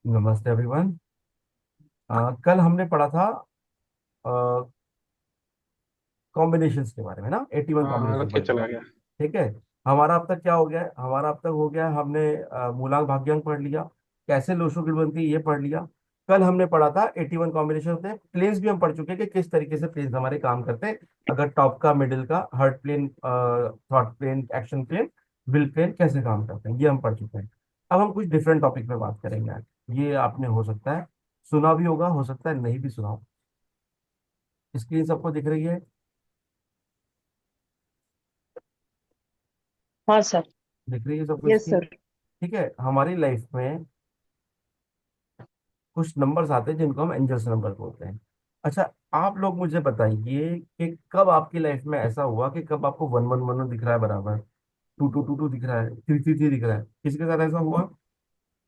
नमस्ते एवरीवन। कल हमने पढ़ा था कॉम्बिनेशंस के बारे में ना, 81 हाँ, कॉम्बिनेशन रख के पढ़ लिया। चला गया। ठीक है। हमारा अब तक क्या हो गया है? हमारा अब तक हो गया, हमने मूलांक भाग्यांक पढ़ लिया, कैसे लोशो बनती है ये पढ़ लिया। कल हमने पढ़ा था 81 कॉम्बिनेशन होते हैं। प्लेन्स भी हम पढ़ चुके हैं कि किस तरीके से प्लेन्स हमारे काम करते हैं। अगर टॉप का, मिडिल का, heart plane, thought plane, action plane, will plane कैसे काम करते हैं, ये हम पढ़ चुके हैं। अब हम कुछ डिफरेंट टॉपिक पे बात करेंगे आज। ये आपने हो सकता है सुना भी होगा, हो सकता है नहीं भी सुना हो। स्क्रीन सबको दिख रही है? हाँ सर। दिख रही है सबको यस स्क्रीन? सर। ठीक है। हमारी लाइफ में कुछ नंबर्स आते हैं जिनको हम एंजल्स नंबर बोलते हैं। अच्छा, आप लोग मुझे बताइए कि कब आपकी लाइफ में ऐसा हुआ कि कब आपको वन वन वन दिख रहा है बराबर, टू टू टू टू दिख रहा है, थ्री थ्री थ्री दिख रहा है? किसके साथ ऐसा हुआ?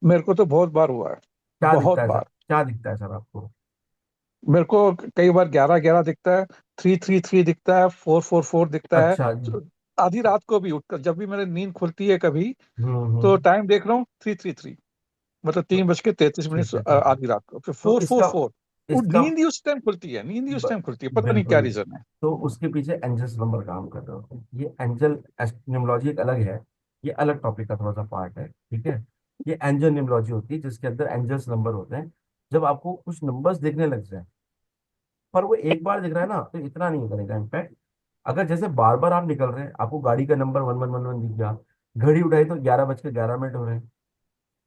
मेरे को तो बहुत बार हुआ है। क्या दिखता बहुत है सर? बार। क्या दिखता है सर आपको? मेरे को कई बार 11 11 दिखता है, 3 3 3 दिखता है, 4 4 4 दिखता है। अच्छा। तो आधी रात को भी उठकर जब भी मेरी नींद खुलती है कभी, तो हम्म। टाइम देख रहा हूँ 3 3 3, मतलब तो 3:33 ठीक है, ठीक है। आधी रात को, फिर तो फोर फोर इसका फोर वो इसका नींद ही उस टाइम खुलती है, नींद ही उस टाइम खुलती है, पता नहीं क्या बिल्कुल। रीजन है। तो उसके पीछे एंजल्स नंबर काम कर रहे होते हैं। ये एंजल न्यूमरोलॉजी एक अलग है। ये अलग टॉपिक का थोड़ा सा पार्ट है, ठीक है। ये एंजल न्यूमरोलॉजी होती है जिसके अंदर एंजल्स नंबर होते हैं। जब आपको कुछ नंबर्स दिखने लग जाए, पर वो एक बार दिख रहा है ना तो इतना नहीं करेगा इम्पैक्ट। अगर जैसे बार बार आप निकल रहे हैं, आपको गाड़ी का नंबर 1111 दिख गया, घड़ी उठाई तो 11:11 हो रहे हैं,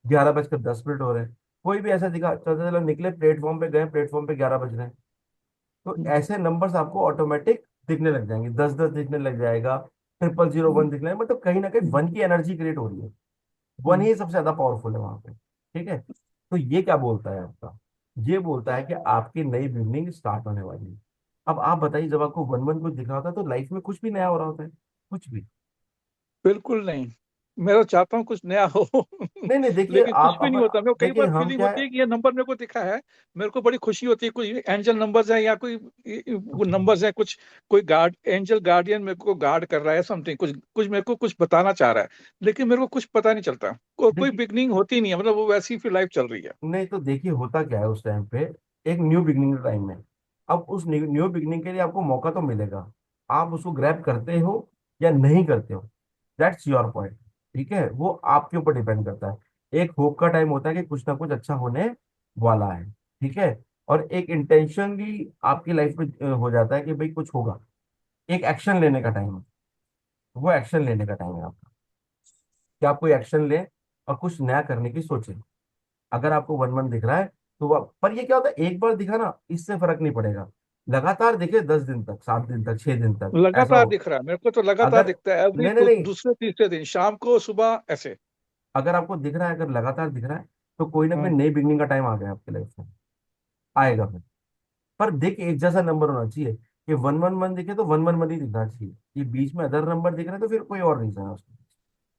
11:10 हो रहे हैं, कोई भी ऐसा दिखा, चलते चलो निकले प्लेटफॉर्म पे गए, प्लेटफॉर्म पे 11 बज रहे हैं, तो ऐसे नंबर्स आपको ऑटोमेटिक दिखने लग जाएंगे। 10 10 दिखने लग जाएगा, 0001 दिखने लगे, मतलब कहीं ना कहीं वन की एनर्जी क्रिएट हो रही है। वन ही सबसे ज्यादा पावरफुल है वहां पे। ठीक है। तो ये क्या बोलता है आपका? ये बोलता है कि आपकी नई बिगनिंग स्टार्ट होने वाली है। अब आप बताइए, जब आपको वन वन कुछ दिख रहा होता है तो लाइफ में कुछ भी नया हो रहा होता है? कुछ भी बिल्कुल नहीं। मैं तो चाहता हूँ कुछ नया हो नहीं। नहीं, देखिए लेकिन कुछ आप भी नहीं अपन, होता। मेरे को कई देखिए बार हम फीलिंग क्या होती है। है कि ये नंबर मेरे को दिखा है, मेरे को बड़ी खुशी होती है, कोई एंजल नंबर्स है या कोई नंबर्स है, कुछ कोई गार्ड, एंजल गार्डियन मेरे को गार्ड कर रहा है, समथिंग, कुछ कुछ मेरे को कुछ बताना चाह रहा है, लेकिन मेरे को कुछ पता नहीं चलता। कोई देखिए, बिगनिंग होती नहीं है, मतलब वो वैसी ही फिर लाइफ चल रही है। नहीं तो देखिए होता क्या है उस टाइम पे, एक न्यू बिगनिंग के टाइम में। अब उस न्यू बिगनिंग के लिए आपको मौका तो मिलेगा, आप उसको ग्रैब करते हो या नहीं करते हो, दैट्स योर पॉइंट। ठीक है, वो आपके ऊपर डिपेंड करता है। एक होप का टाइम होता है कि कुछ ना कुछ अच्छा होने वाला है। ठीक है। और एक इंटेंशन भी आपकी लाइफ में हो जाता है कि भाई कुछ होगा। एक एक्शन लेने का टाइम है, वो एक्शन लेने का टाइम है आपका, कि आप कोई एक्शन लें और कुछ नया करने की सोचें। अगर आपको वन वन दिख रहा है तो वह, पर ये क्या होता है, एक बार दिखा ना इससे फर्क नहीं पड़ेगा। लगातार दिखे 10 दिन तक, 7 दिन तक, 6 दिन तक, ऐसा लगातार हो। दिख रहा है, मेरे को तो लगातार अगर दिखता है, एवरी नहीं नहीं नहीं, दूसरे तीसरे दिन शाम को सुबह ऐसे। अगर आपको दिख रहा है, अगर लगातार दिख रहा है, तो कोई ना कोई हाँ। नई बिगनिंग का टाइम आ गया आपकी लाइफ में, आएगा फिर। पर देख, एक जैसा नंबर होना चाहिए कि वन वन वन दिखे तो वन वन वन ही दिखना चाहिए। ये बीच में अदर नंबर दिख रहा है तो फिर कोई और रीजन है उसके पीछे।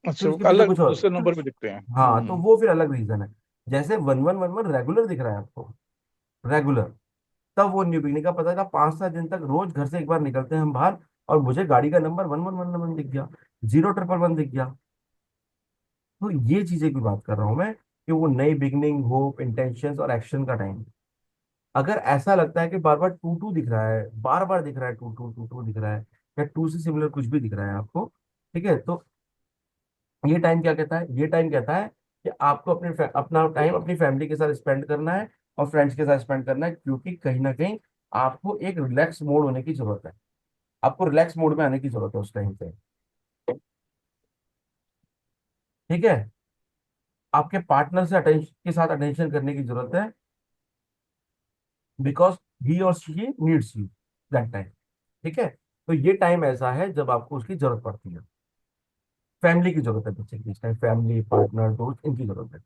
फिर अच्छा, उसके पीछे अलग कुछ और। दूसरे नंबर पे दिखते हैं। हाँ, तो वो फिर अलग रीजन है। जैसे one one one one regular दिख रहा है आपको, रेगुलर, तब वो न्यू बिगनिंग का पता चला। 5 7 दिन तक रोज घर से एक बार निकलते हैं हम बाहर, और मुझे गाड़ी का नंबर 1111 दिख गया, 011 दिख गया। तो ये चीजें की बात कर रहा हूं मैं, कि वो नई बिगनिंग, होप, इंटेंशंस और एक्शन का टाइम। अगर ऐसा लगता है कि बार बार टू टू दिख रहा है, बार बार दिख रहा है, टू टू टू टू दिख रहा है, या टू से सिमिलर कुछ भी दिख रहा है आपको, ठीक है, तो ये टाइम क्या कहता है? ये टाइम कहता है कि आपको अपना टाइम अपनी फैमिली के साथ स्पेंड करना है और फ्रेंड्स के साथ स्पेंड करना है, क्योंकि कहीं ना कहीं आपको एक रिलैक्स मोड होने की जरूरत है। आपको रिलैक्स मोड में आने की जरूरत है उस टाइम पे। ठीक है। आपके पार्टनर से अटेंशन के साथ अटेंशन करने की जरूरत है, बिकॉज ही और she needs you that time. ठीक है। तो ये टाइम ऐसा है जब आपको उसकी जरूरत पड़ती है। फैमिली की जरूरत है बच्चे की, इस टाइम फैमिली, पार्टनर, दोस्त, इनकी जरूरत है।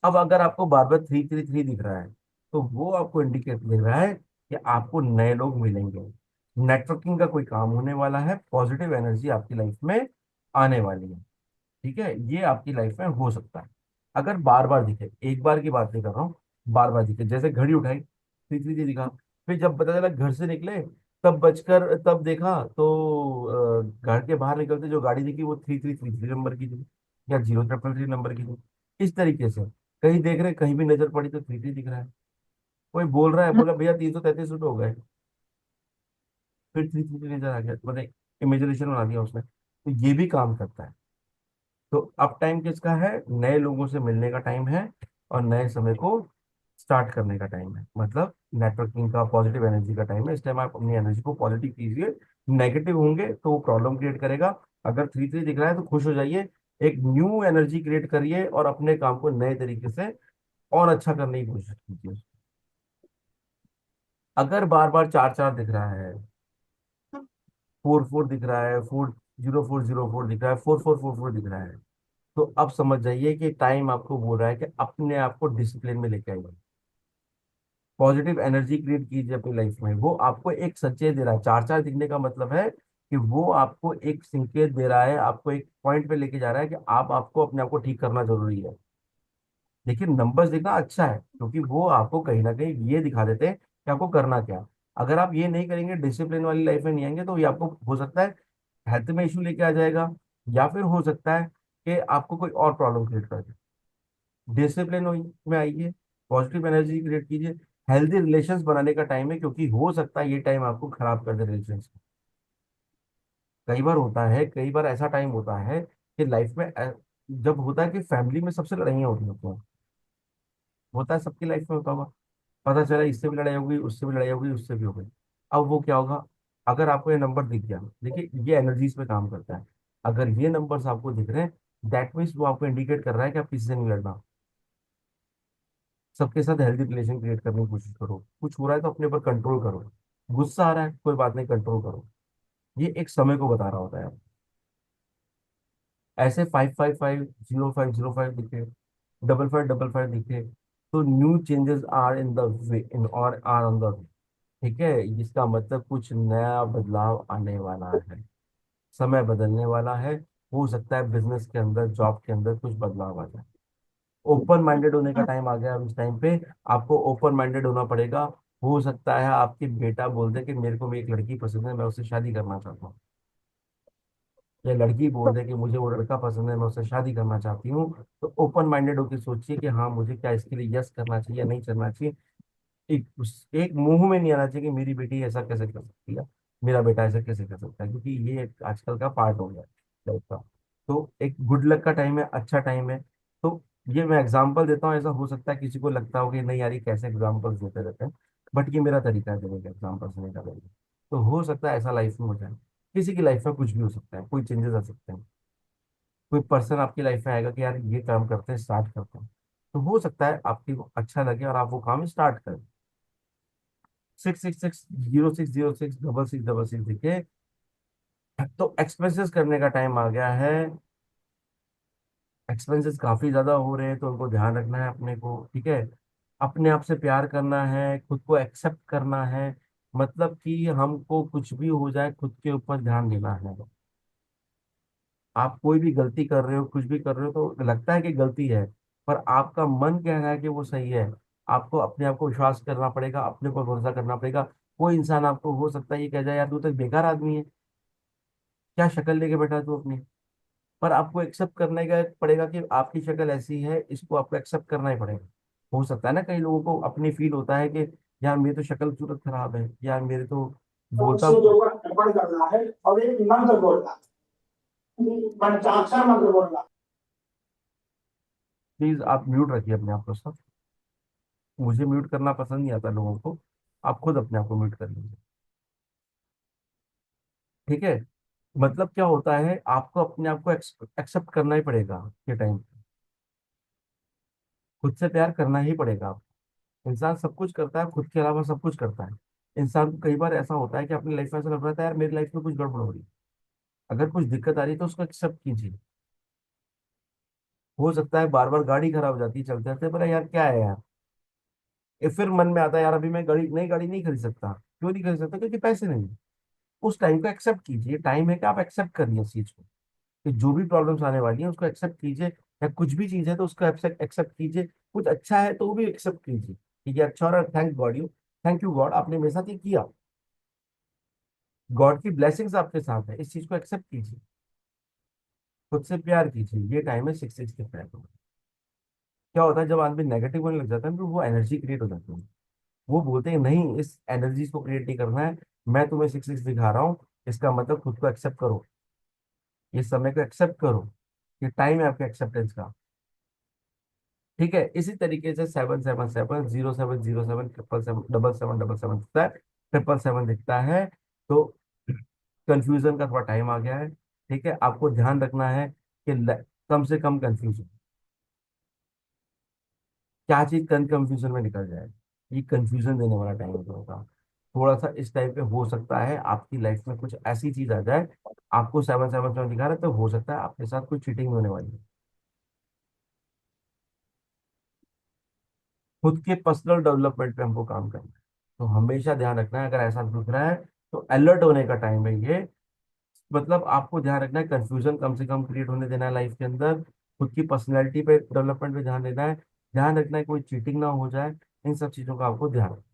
अब अगर आपको बार बार 3 3 3 दिख रहा है, तो वो आपको इंडिकेट दे रहा है कि आपको नए लोग मिलेंगे, नेटवर्किंग का कोई काम होने वाला है, पॉजिटिव एनर्जी आपकी लाइफ में आने वाली है। ठीक है, ये आपकी लाइफ में हो सकता है। अगर बार बार दिखे, एक बार की बात नहीं कर रहा हूँ, बार बार दिखे, जैसे घड़ी उठाई 3 3 दिखा, फिर जब पता चला घर से निकले, तब देखा तो घर के बाहर निकलते जो गाड़ी दिखी वो 3333 नंबर की थी, या 0 3 3 नंबर की थी। इस तरीके से कहीं देख रहे, कहीं भी नजर पड़ी तो 3-3 दिख रहा है। कोई बोल रहा है, बोला भैया 333 रुपये हो गए, फिर 3-3 नजर आ गया, मतलब इमेजिनेशन बना दिया उसने, तो ये भी काम करता है। तो अब टाइम किसका है? नए लोगों से मिलने का टाइम है, और नए समय को स्टार्ट करने का टाइम है, मतलब नेटवर्किंग का, पॉजिटिव एनर्जी का टाइम है। इस टाइम आप अपनी एनर्जी को पॉजिटिव कीजिए। नेगेटिव होंगे तो वो प्रॉब्लम क्रिएट करेगा। अगर 3-3 दिख रहा है तो खुश हो जाइए, एक न्यू एनर्जी क्रिएट करिए और अपने काम को नए तरीके से और अच्छा करने की कोशिश कीजिए। अगर बार बार 4-4 दिख रहा है, 4-4 दिख रहा है, 4-0-4-0-4 दिख रहा है, 4-4-4-4 दिख रहा है, तो अब समझ जाइए कि टाइम आपको बोल रहा है कि अपने आप को डिसिप्लिन में लेके आइए। पॉजिटिव एनर्जी क्रिएट कीजिए अपनी लाइफ में। वो आपको एक संकेत दे रहा है, 4-4 दिखने का मतलब है कि वो आपको एक संकेत दे रहा है, आपको एक पॉइंट पे लेके जा रहा है कि आप आपको अपने आप को ठीक करना जरूरी है। देखिए, नंबर्स देखना अच्छा है, क्योंकि वो आपको कहीं ना कहीं ये दिखा देते हैं कि आपको करना क्या है। अगर आप ये नहीं करेंगे, डिसिप्लिन वाली लाइफ में नहीं आएंगे, तो ये आपको हो सकता है हेल्थ में इशू लेके आ जाएगा, या फिर हो सकता है कि आपको कोई और प्रॉब्लम क्रिएट कर दे। डिसिप्लिन में आइए, पॉजिटिव एनर्जी क्रिएट कीजिए। हेल्दी रिलेशंस बनाने का टाइम है, क्योंकि हो सकता है ये टाइम आपको खराब कर दे रिलेशंस। कई बार होता है, कई बार ऐसा टाइम होता है कि लाइफ में जब होता है कि फैमिली में सबसे लड़ाइयाँ होती हैं, होता है सबकी लाइफ में होता होगा। पता चला इससे भी लड़ाई हो गई, उससे भी लड़ाई हो गई, उससे भी हो गई। अब वो क्या होगा? अगर आपको ये नंबर दिख गया, देखिए ये एनर्जीज पे काम करता है। अगर ये नंबर्स आपको दिख रहे हैं, दैट मीन्स वो आपको इंडिकेट कर रहा है कि आप किसी से नहीं लड़ना। सबके साथ हेल्दी रिलेशन क्रिएट करने की कोशिश करो। कुछ हो रहा है तो अपने ऊपर कंट्रोल करो। गुस्सा आ रहा है, कोई बात नहीं, कंट्रोल करो। ये एक समय को बता रहा होता है। ऐसे 5550505 दिखे, 5555 दिखे, तो new changes are in the way, in or are on the way. ठीक है, इसका मतलब कुछ नया बदलाव आने वाला है, समय बदलने वाला है। हो सकता है बिजनेस के अंदर, जॉब के अंदर कुछ बदलाव आ जाए। ओपन माइंडेड होने का टाइम आ गया। अब इस टाइम पे आपको ओपन माइंडेड होना पड़ेगा। हो सकता है आपकी बेटा बोल दे कि मेरे को भी एक लड़की पसंद है, मैं उससे शादी करना चाहता हूँ, या लड़की बोल दे कि मुझे वो लड़का पसंद है, मैं उससे शादी करना चाहती हूँ। तो ओपन माइंडेड होकर सोचिए कि हाँ, मुझे क्या इसके लिए यस करना चाहिए या नहीं करना चाहिए। एक मुंह में नहीं आना चाहिए कि मेरी बेटी ऐसा कैसे कर सकती है, मेरा बेटा ऐसा कैसे कर सकता है, क्योंकि ये एक आजकल का पार्ट हो गया है लाइफ का। तो एक गुड लक का टाइम है, अच्छा टाइम है। तो ये मैं एग्जांपल देता हूँ, ऐसा हो सकता है किसी को लगता हो कि नहीं यार ये कैसे एग्जांपल्स देते रहते हैं, बट ये मेरा तरीका है देने का, एग्जांपल्स देने का। तो हो सकता है ऐसा लाइफ में हो जाए। किसी की लाइफ में कुछ भी हो सकता है, कोई चेंजेस आ सकते हैं। कोई पर्सन आपकी लाइफ में आएगा कि यार ये काम करते हैं, स्टार्ट करते हैं, तो हो सकता है आपकी वो अच्छा लगे और आप वो काम स्टार्ट करें। 666 0606 देखिए, तो एक्सपेंसेस करने का टाइम आ गया है। एक्सपेंसेस काफी ज्यादा हो रहे हैं, तो उनको ध्यान रखना है अपने को। ठीक है, अपने आप से प्यार करना है, खुद को एक्सेप्ट करना है। मतलब कि हमको कुछ भी हो जाए, खुद के ऊपर ध्यान देना है। आप कोई भी गलती कर रहे हो, कुछ भी कर रहे हो, तो लगता है कि गलती है, पर आपका मन कह रहा है कि वो सही है। आपको अपने आप को विश्वास करना पड़ेगा, अपने पर भरोसा करना पड़ेगा। कोई इंसान आपको हो सकता है ये कह जाए यार तू तो एक बेकार आदमी है, क्या शक्ल लेके बैठा है तू अपनी। पर आपको एक्सेप्ट करने का पड़ेगा कि आपकी शक्ल ऐसी है, इसको आपको एक्सेप्ट करना ही पड़ेगा। हो सकता है ना, कई लोगों को अपनी फील होता है कि यार मेरी तो शक्ल सूरत खराब है, यार मेरे तो बोलता। उसके ऊपर अर्पण करना है और एक मंत्र बोलना, पंचाक्षर मंत्र बोलना। प्लीज आप म्यूट रखिए अपने आप को सब। मुझे म्यूट करना पसंद नहीं आता लोगों को। आप खुद अपने आप को म्यूट कर लीजिए। ठीक है, मतलब क्या होता है, आपको अपने आप को एक्सेप्ट करना ही पड़ेगा के टाइम। खुद से प्यार करना ही पड़ेगा आपको। इंसान सब कुछ करता है, खुद के अलावा सब कुछ करता है। इंसान को कई बार ऐसा होता है कि अपनी लाइफ में ऐसा लग रहा है यार मेरी लाइफ में कुछ गड़बड़ हो रही है। अगर कुछ दिक्कत आ रही है तो उसको एक्सेप्ट कीजिए। हो सकता है बार बार गाड़ी खराब हो जाती है चलते चलते, पर यार क्या है यार, ये फिर मन में आता है यार अभी मैं गाड़ी नहीं खरीद सकता। क्यों नहीं खरीद सकता? क्योंकि पैसे नहीं है। उस टाइम को एक्सेप्ट कीजिए, टाइम है कि आप एक्सेप्ट करिए इस चीज को, कि जो भी प्रॉब्लम्स आने वाली है उसको एक्सेप्ट कीजिए। या कुछ भी चीज है तो उसको एक्सेप्ट एक्सेप्ट कीजिए। कुछ अच्छा है तो वो भी एक्सेप्ट कीजिए। ठीक है, अच्छा, और thank God you, thank you God, आपने मेरे साथ ये किया। गॉड की ब्लेसिंग्स आपके साथ है, इस चीज को एक्सेप्ट कीजिए। खुद से प्यार कीजिए। ये टाइम है 6 के प्यार। क्या होता है जब आदमी नेगेटिव होने लग जाता है तो वो एनर्जी क्रिएट हो जाती है। वो बोलते हैं नहीं, इस एनर्जी को क्रिएट नहीं करना है, मैं तुम्हें 6 6 दिखा रहा हूँ, इसका मतलब खुद को एक्सेप्ट करो, ये समय को एक्सेप्ट करो, ये टाइम है आपके एक्सेप्टेंस का। ठीक है, इसी तरीके से 7 7 7 0 7 0 7 7 7 7 7 दिखता है, 7 7 दिखता है। तो कंफ्यूजन का थोड़ा टाइम आ गया है। ठीक है, आपको ध्यान रखना है कि कम से कम कंफ्यूजन, क्या चीज कंफ्यूजन में निकल जाए, ये कंफ्यूजन देने वाला टाइम होगा। थोड़ा सा इस टाइप पे हो सकता है आपकी लाइफ में कुछ ऐसी चीज आ जाए, आपको 7 7 7 दिखा रहा है, तो हो सकता है आपके साथ कुछ चीटिंग होने वाली है। खुद के पर्सनल डेवलपमेंट पे हमको काम करना है, तो हमेशा ध्यान रखना है अगर ऐसा दिख रहा है तो अलर्ट होने का टाइम है ये। मतलब आपको ध्यान रखना है, कंफ्यूजन कम से कम क्रिएट होने देना है लाइफ के अंदर, खुद की पर्सनैलिटी पे डेवलपमेंट पे ध्यान देना है, ध्यान रखना है कोई चीटिंग ना हो जाए, इन सब चीजों का आपको ध्यान रखना है।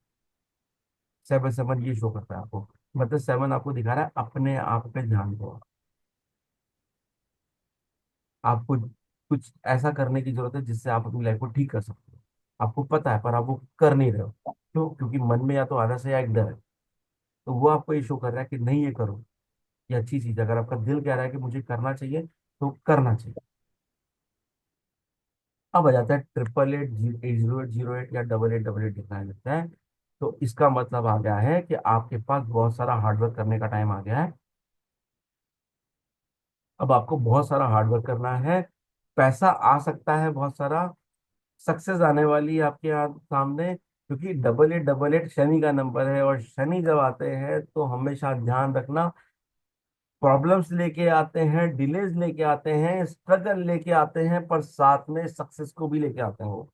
7 7 ये शो करता है आपको, मतलब 7 आपको दिखा रहा है अपने आप पे ध्यान दो। आपको कुछ ऐसा करने की जरूरत है जिससे आप अपनी लाइफ को ठीक कर सकते हो, आपको पता है पर आप वो कर नहीं रहे हो। क्यों? क्योंकि मन में या तो आलस है या एक डर है, तो वो आपको ये शो कर रहा है कि नहीं ये करो, ये अच्छी चीज है। अगर आपका दिल कह रहा है कि मुझे करना चाहिए तो करना चाहिए। अब आ जाता है 888 0808 या 8888 दिखाया जाता है, तो इसका मतलब आ गया है कि आपके पास बहुत सारा हार्डवर्क करने का टाइम आ गया है। अब आपको बहुत सारा हार्डवर्क करना है, पैसा आ सकता है बहुत सारा, सक्सेस आने वाली है आपके सामने, क्योंकि 8888 शनि का नंबर है, और शनि जब आते हैं तो हमेशा ध्यान रखना, प्रॉब्लम्स लेके आते हैं, डिलेज लेके आते हैं, स्ट्रगल लेके आते हैं, पर साथ में सक्सेस को भी लेके आते हैं वो।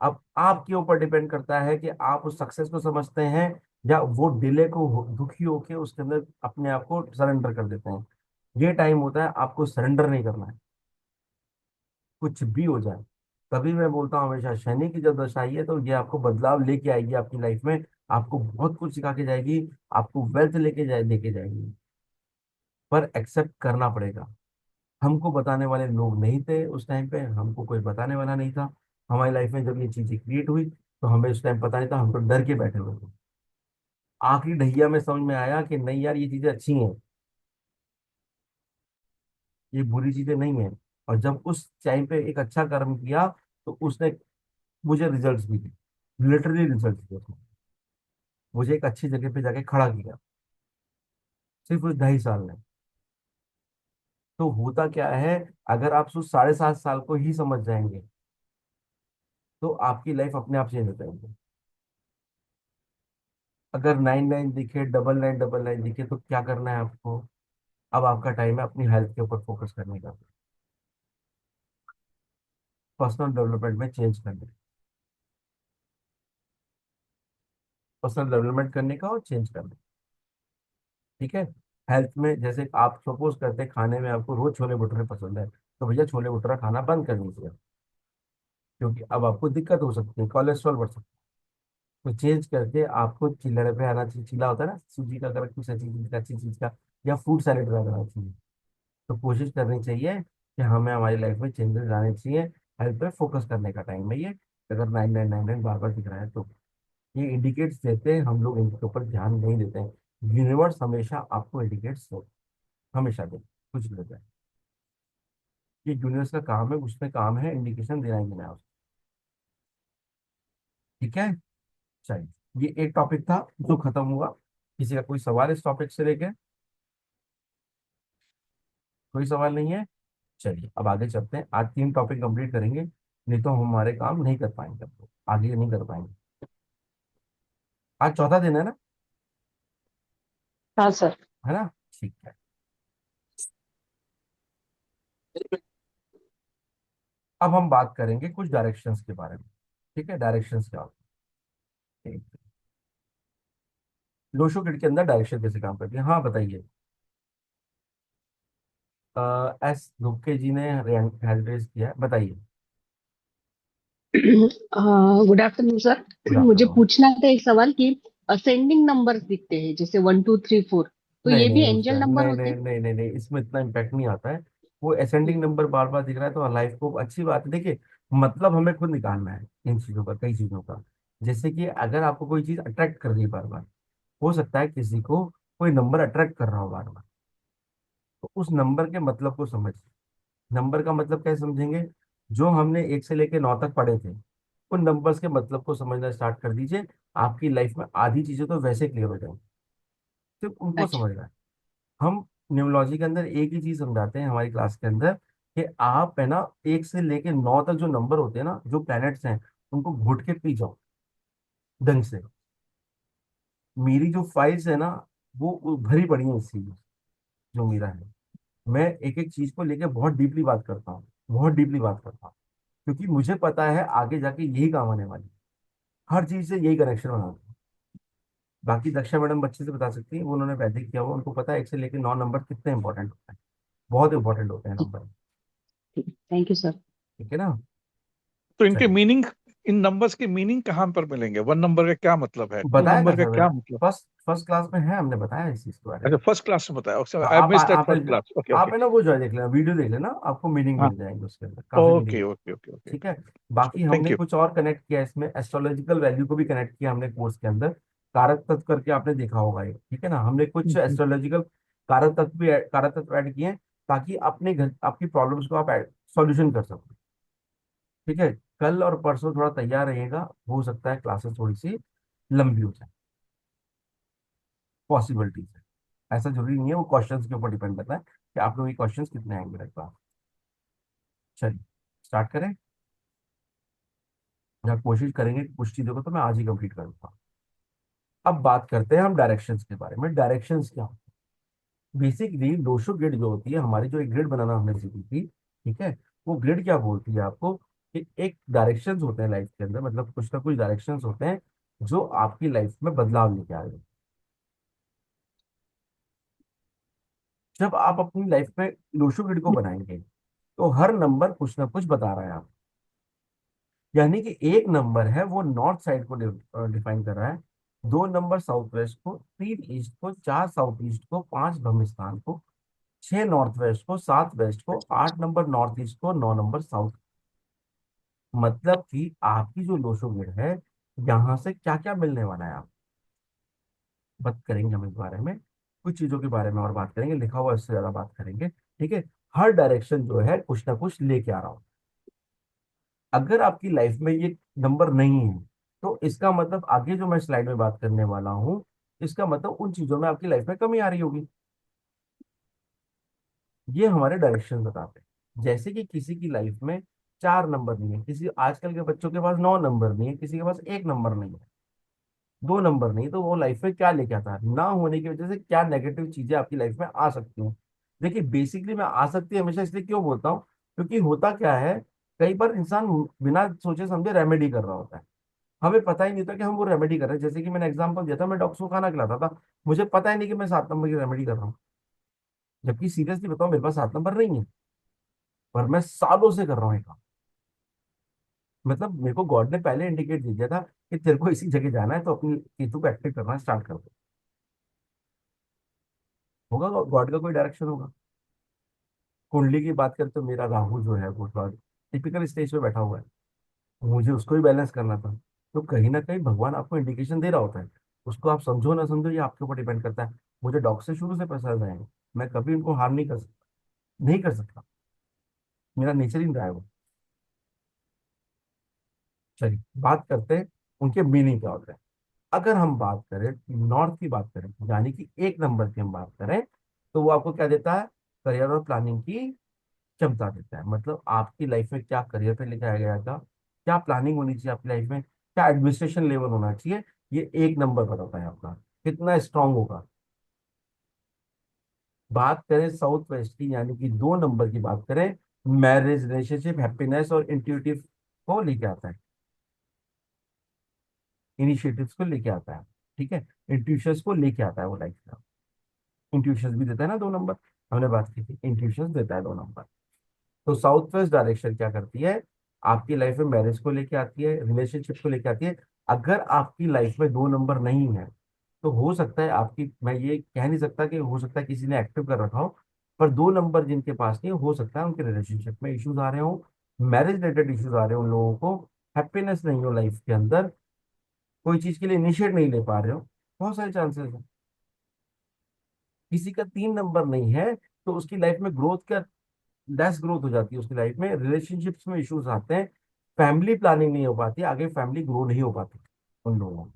अब आपके ऊपर डिपेंड करता है कि आप उस सक्सेस को समझते हैं या वो डिले को दुखी होके उसके अंदर अपने आप को सरेंडर कर देते हैं। ये टाइम होता है आपको सरेंडर नहीं करना है, कुछ भी हो जाए। तभी मैं बोलता हूँ हमेशा, शनि की जब दशा आई है तो ये आपको बदलाव लेके आएगी आपकी लाइफ में, आपको बहुत कुछ सिखा के जाएगी, आपको वेल्थ लेके जाएगी, पर एक्सेप्ट करना पड़ेगा। हमको बताने वाले लोग नहीं थे उस टाइम पे, हमको कोई बताने वाला नहीं था। हमारी लाइफ में जब ये चीजें क्रिएट हुई तो हमें उस टाइम पता नहीं था, हम तो डर के बैठे हुए थे। आखिरी ढैया में समझ में आया कि नहीं यार, ये चीजें अच्छी हैं, ये बुरी चीजें नहीं है। और जब उस टाइम पे एक अच्छा कर्म किया तो उसने मुझे रिजल्ट्स भी दिए, लिटरली रिजल्ट दिए उसने, मुझे एक अच्छी जगह पे जाके खड़ा किया, सिर्फ उस 2.5 साल में। तो होता क्या है, अगर आप उस 7.5 साल को ही समझ जाएंगे तो आपकी लाइफ अपने आप चेंज हो जाएगी। अगर 99 दिखे, 9999 दिखे, तो क्या करना है आपको? अब आपका टाइम है अपनी हेल्थ के ऊपर फोकस करने का, पर्सनल डेवलपमेंट में चेंज करने, पर्सनल डेवलपमेंट करने का और चेंज करने। ठीक है, हेल्थ में जैसे आप सपोज करते हैं खाने में आपको रोज छोले भटूरे पसंद है, तो भैया छोले भटूरा खाना बंद कर दीजिए, क्योंकि अब आपको दिक्कत हो सकती है, कोलेस्ट्रॉल बढ़ सकता है। तो चेंज करके आपको चिल्लड़ पे आना चाहिए, चिल्ला होता है ना सूजी का, अगर कुछ अच्छी चीज का, अच्छी चीज का, या फ्रूट सैलेड बनाना चाहिए। तो कोशिश करनी चाहिए कि हमें हमारी लाइफ में चेंजेस लाने चाहिए, हेल्थ पे फोकस करने का टाइम है ये। अगर 9999 बार बार दिख रहा है तो ये इंडिकेट्स देते हैं, हम लोग इनके ऊपर ध्यान नहीं देते हैं। यूनिवर्स हमेशा आपको इंडिकेट्स दो, हमेशा दे, कुछ भी हो जाए। ये यूनिवर्स का काम है, उसमें काम है इंडिकेशन देना ही देना है उसको। ठीक है, चलिए, ये एक टॉपिक था जो खत्म हुआ। किसी का कोई सवाल इस टॉपिक से लेके? कोई सवाल नहीं है? चलिए अब आगे चलते हैं, आज 3 टॉपिक कंप्लीट करेंगे, नहीं तो हम हमारे काम नहीं कर पाएंगे, अब तो आगे नहीं कर पाएंगे। आज चौथा दिन है ना? हाँ सर। है ना? ठीक है। अब हम बात करेंगे कुछ डायरेक्शंस के बारे में। ठीक है, डायरेक्शंस क्या होते हैं? लोशो किट के अंदर डायरेक्शन कैसे काम करती है, हाँ बताइए। एस धुक्के जी ने हैंड रेज किया है, बताइए। Good afternoon sir. गुड मुझे आफ्टरनून। पूछना था एक सवाल कि असेंडिंग नंबर्स दिखते हैं जैसे 1 2 3 4, तो नहीं ये भी नहीं एंजल उसका नंबर नहीं होते नहीं हैं? नहीं नहीं नहीं, इसमें इतना इम्पैक्ट नहीं आता है। वो हम्म, असेंडिंग नंबर बार बार दिख रहा है तो लाइफ को अच्छी बात है, देखिए। मतलब हमें खुद निकालना है इन चीजों का, कई चीजों का। जैसे कि अगर आपको कोई चीज अट्रैक्ट कर रही है बार बार, हो सकता है किसी को कोई नंबर अट्रैक्ट कर रहा हो बार बार, तो उस नंबर के मतलब को समझिए। नंबर का मतलब कैसे समझेंगे? जो हमने 1 से लेकर 9 तक पढ़े थे, उन नंबर्स के मतलब को समझना स्टार्ट कर दीजिए। आपकी लाइफ में आधी चीजें तो वैसे क्लियर हो जाएंगी, सिर्फ उनको अच्छा। समझना है। हम न्यूमरोलॉजी के अंदर एक ही चीज समझाते हैं हमारी क्लास के अंदर, कि आप है ना 1 से लेकर 9 तक जो नंबर होते हैं ना, जो प्लैनेट्स हैं, उनको घुट के पी जाओ ढंग से। मेरी जो फाइल्स है ना, वो भरी पड़ी है इस चीज, जो मेरा है। मैं एक एक चीज को लेकर बहुत डीपली बात करता हूँ, बहुत डीपली बात करता हूँ, क्योंकि मुझे पता है आगे जाके यही काम आने वाली है। हर चीज से यही कनेक्शन बनाता हूँ। बाकी दक्षा मैडम बच्चे से बता सकती हैं, वो उन्होंने वैदिक किया हुआ, उनको पता है 1 से लेकर 9 नंबर कितने इंपॉर्टेंट होते हैं। बहुत इंपॉर्टेंट होते हैं नंबर। Thank you sir. ठीक है ना? तो इनके चलिए, मीनिंग, इन नंबर्स के मीनिंग कहाँ पर मिलेंगे? वन नंबर का क्या मतलब है, टू बताया था नंबर का सर मैंने। क्या मतलब? फर्स्ट फर्स्ट क्लास में है, हमने बताया इस चीज के बारे अच्छा, में। फर्स्ट क्लास में बताया, हाँ, आई मिस दैट आप फर्स्ट क्लास। Okay okay. आप है ना वो जो है देख लेना, वीडियो देख लेना, आपको मीनिंग हाँ। मिल जाएंगे उसके अंदर, काफी meaning. Okay okay okay okay. ठीक है। बाकी थैंक हमने यू। कुछ और कनेक्ट किया इसमें, एस्ट्रोलॉजिकल वैल्यू को भी कनेक्ट किया हमने कोर्स के अंदर। कारक तत्व करके आपने देखा होगा ये, ठीक है ना? हमने कुछ एस्ट्रोलॉजिकल कारक तत्व ऐड किए हैं, ताकि अपने घर आपकी प्रॉब्लम्स को आप सॉल्यूशन कर सको। ठीक है। कल और परसों थोड़ा तैयार रहिएगा, हो सकता है क्लासेस थोड़ी सी लंबी हो जाए, पॉसिबिलिटीज है। ऐसा जरूरी नहीं है, वो क्वेश्चंस के ऊपर डिपेंड करता है कि आप लोग ये क्वेश्चंस कितने आएंगे मेरे पास। चलिए, स्टार्ट करें। या कोशिश करेंगे कि कुछ चीजों को तो मैं आज ही कंप्लीट कर दूंगा। अब बात करते हैं हम डायरेक्शंस के बारे में। डायरेक्शंस क्या? बेसिकली लोशो ग्रिड जो होती है हमारी, जो एक ग्रिड बनाना हमने सीखी थी, ठीक है, वो ग्रिड क्या बोलती है आपको? कि एक डायरेक्शंस होते हैं लाइफ के अंदर, मतलब कुछ ना कुछ डायरेक्शंस होते हैं जो आपकी लाइफ में बदलाव लेके आ रहे हैं। जब आप अपनी लाइफ में लोशो ग्रिड को बनाएंगे, तो हर नंबर कुछ ना कुछ बता रहा है आप। यानी कि एक नंबर है वो नॉर्थ साइड को डिफाइन कर रहा है, 2 नंबर साउथ वेस्ट को, 3 ईस्ट को, 4 साउथ ईस्ट को, 5 ब्रह्मिस्तान को, 6 नॉर्थ वेस्ट को, 7 वेस्ट को, 8 नंबर नॉर्थ ईस्ट को, 9 नंबर साउथ। मतलब कि आपकी जो लोशोगुड है, यहाँ से क्या क्या मिलने वाला है आप। बात करेंगे हम इस बारे में, कुछ चीजों के बारे में और बात करेंगे, लिखा हुआ इससे ज्यादा बात करेंगे। ठीक है। हर डायरेक्शन जो है कुछ ना कुछ लेके आ रहा हो। अगर आपकी लाइफ में ये नंबर नहीं है, तो इसका मतलब आगे जो मैं स्लाइड में बात करने वाला हूँ, इसका मतलब उन चीजों में आपकी लाइफ में कमी आ रही होगी। ये हमारे डायरेक्शन बताते हैं। जैसे कि किसी की लाइफ में 4 नंबर नहीं है, किसी आजकल के बच्चों के पास 9 नंबर नहीं है, किसी के पास 1 नंबर नहीं है, 2 नंबर नहीं, तो वो लाइफ में क्या लेके आता है? ना होने की वजह से क्या नेगेटिव चीजें आपकी लाइफ में आ सकती हैं? देखिए, बेसिकली मैं आ सकती है हमेशा इसलिए क्यों बोलता हूँ, क्योंकि होता क्या है, कई बार इंसान बिना सोचे समझे रेमेडी कर रहा होता है। हमें पता ही नहीं होता कि हम वो रेमेडी कर रहे हैं। जैसे कि मैंने एग्जांपल दिया था, मैं डॉक्टर को खाना खिलाता था, मुझे पता ही नहीं कि मैं 7 नंबर की रेमेडी कर रहा हूँ। जबकि सीरियसली बताओ, मेरे पास 7 नंबर नहीं है, पर मैं सालों से कर रहा हूँ ये काम। मतलब मेरे को गॉड ने पहले इंडिकेट दे दिया था कि तेरे को इसी जगह जाना है, तो अपनी केतु को एक्टिव करना स्टार्ट कर दो। होगा, गॉड का कोई डायरेक्शन होगा। कुंडली की बात करें तो मेरा राहु जो है वो थोड़ा टिपिकल स्टेज पे बैठा हुआ है, मुझे उसको भी बैलेंस करना था। तो कहीं ना कहीं भगवान आपको इंडिकेशन दे रहा होता है, उसको आप समझो ना समझो, ये आपके ऊपर डिपेंड करता है। मुझे डॉग से शुरू से पसंद है, मैं कभी उनको हार्म नहीं कर सकता, नहीं कर सकता, मेरा नेचर ही रहा है वो। चलिए, बात करते हैं उनके मीनिंग क्या होता है। अगर हम बात करें, नॉर्थ की बात करें, यानी कि 1 नंबर की हम बात करें, तो वो आपको क्या देता है? करियर और प्लानिंग की क्षमता देता है। मतलब आपकी लाइफ में क्या करियर पे लेके आया गया था, क्या प्लानिंग होनी चाहिए आपकी लाइफ में, क्या एडमिनिस्ट्रेशन लेवल होना चाहिए, ये 1 नंबर बताता है आपका कितना स्ट्रांग होगा। बात करें साउथ वेस्ट की, यानी कि 2 नंबर की बात करें, मैरिज, रिलेशनशिप, हैप्पीनेस और इंट्यूटिव को लेके आता है, इनिशिएटिव्स को लेके आता है। ठीक है। इंट्यूशंस को लेके आता है वो लाइफ का। इंट्यूशंस भी देता है ना 2 नंबर, हमने बात की थी, इंट्यूशंस देता है 2 नंबर। तो साउथ वेस्ट डायरेक्शन क्या करती है? आपकी लाइफ में मैरिज को लेके आती है, रिलेशनशिप को लेके आती है। अगर आपकी लाइफ में 2 नंबर नहीं है, तो हो सकता है आपकी, मैं ये कह नहीं सकता कि हो सकता है किसी ने एक्टिव कर रखा हो, पर 2 नंबर जिनके पास नहीं, हो सकता है उनके रिलेशनशिप में इश्यूज आ रहे हो, मैरिज रिलेटेड इश्यूज आ रहे हैं उन लोगों को, हैप्पीनेस नहीं हो लाइफ के अंदर, कोई चीज के लिए इनिशिएट नहीं ले पा रहे हो, बहुत सारे चांसेस है। किसी का 3 नंबर नहीं है तो उसकी लाइफ में ग्रोथ का लेस ग्रोथ हो जाती है, उसकी लाइफ में रिलेशनशिप्स में इश्यूज आते हैं, फैमिली प्लानिंग नहीं हो पाती, आगे फैमिली ग्रो नहीं हो पाती उन लोगों में।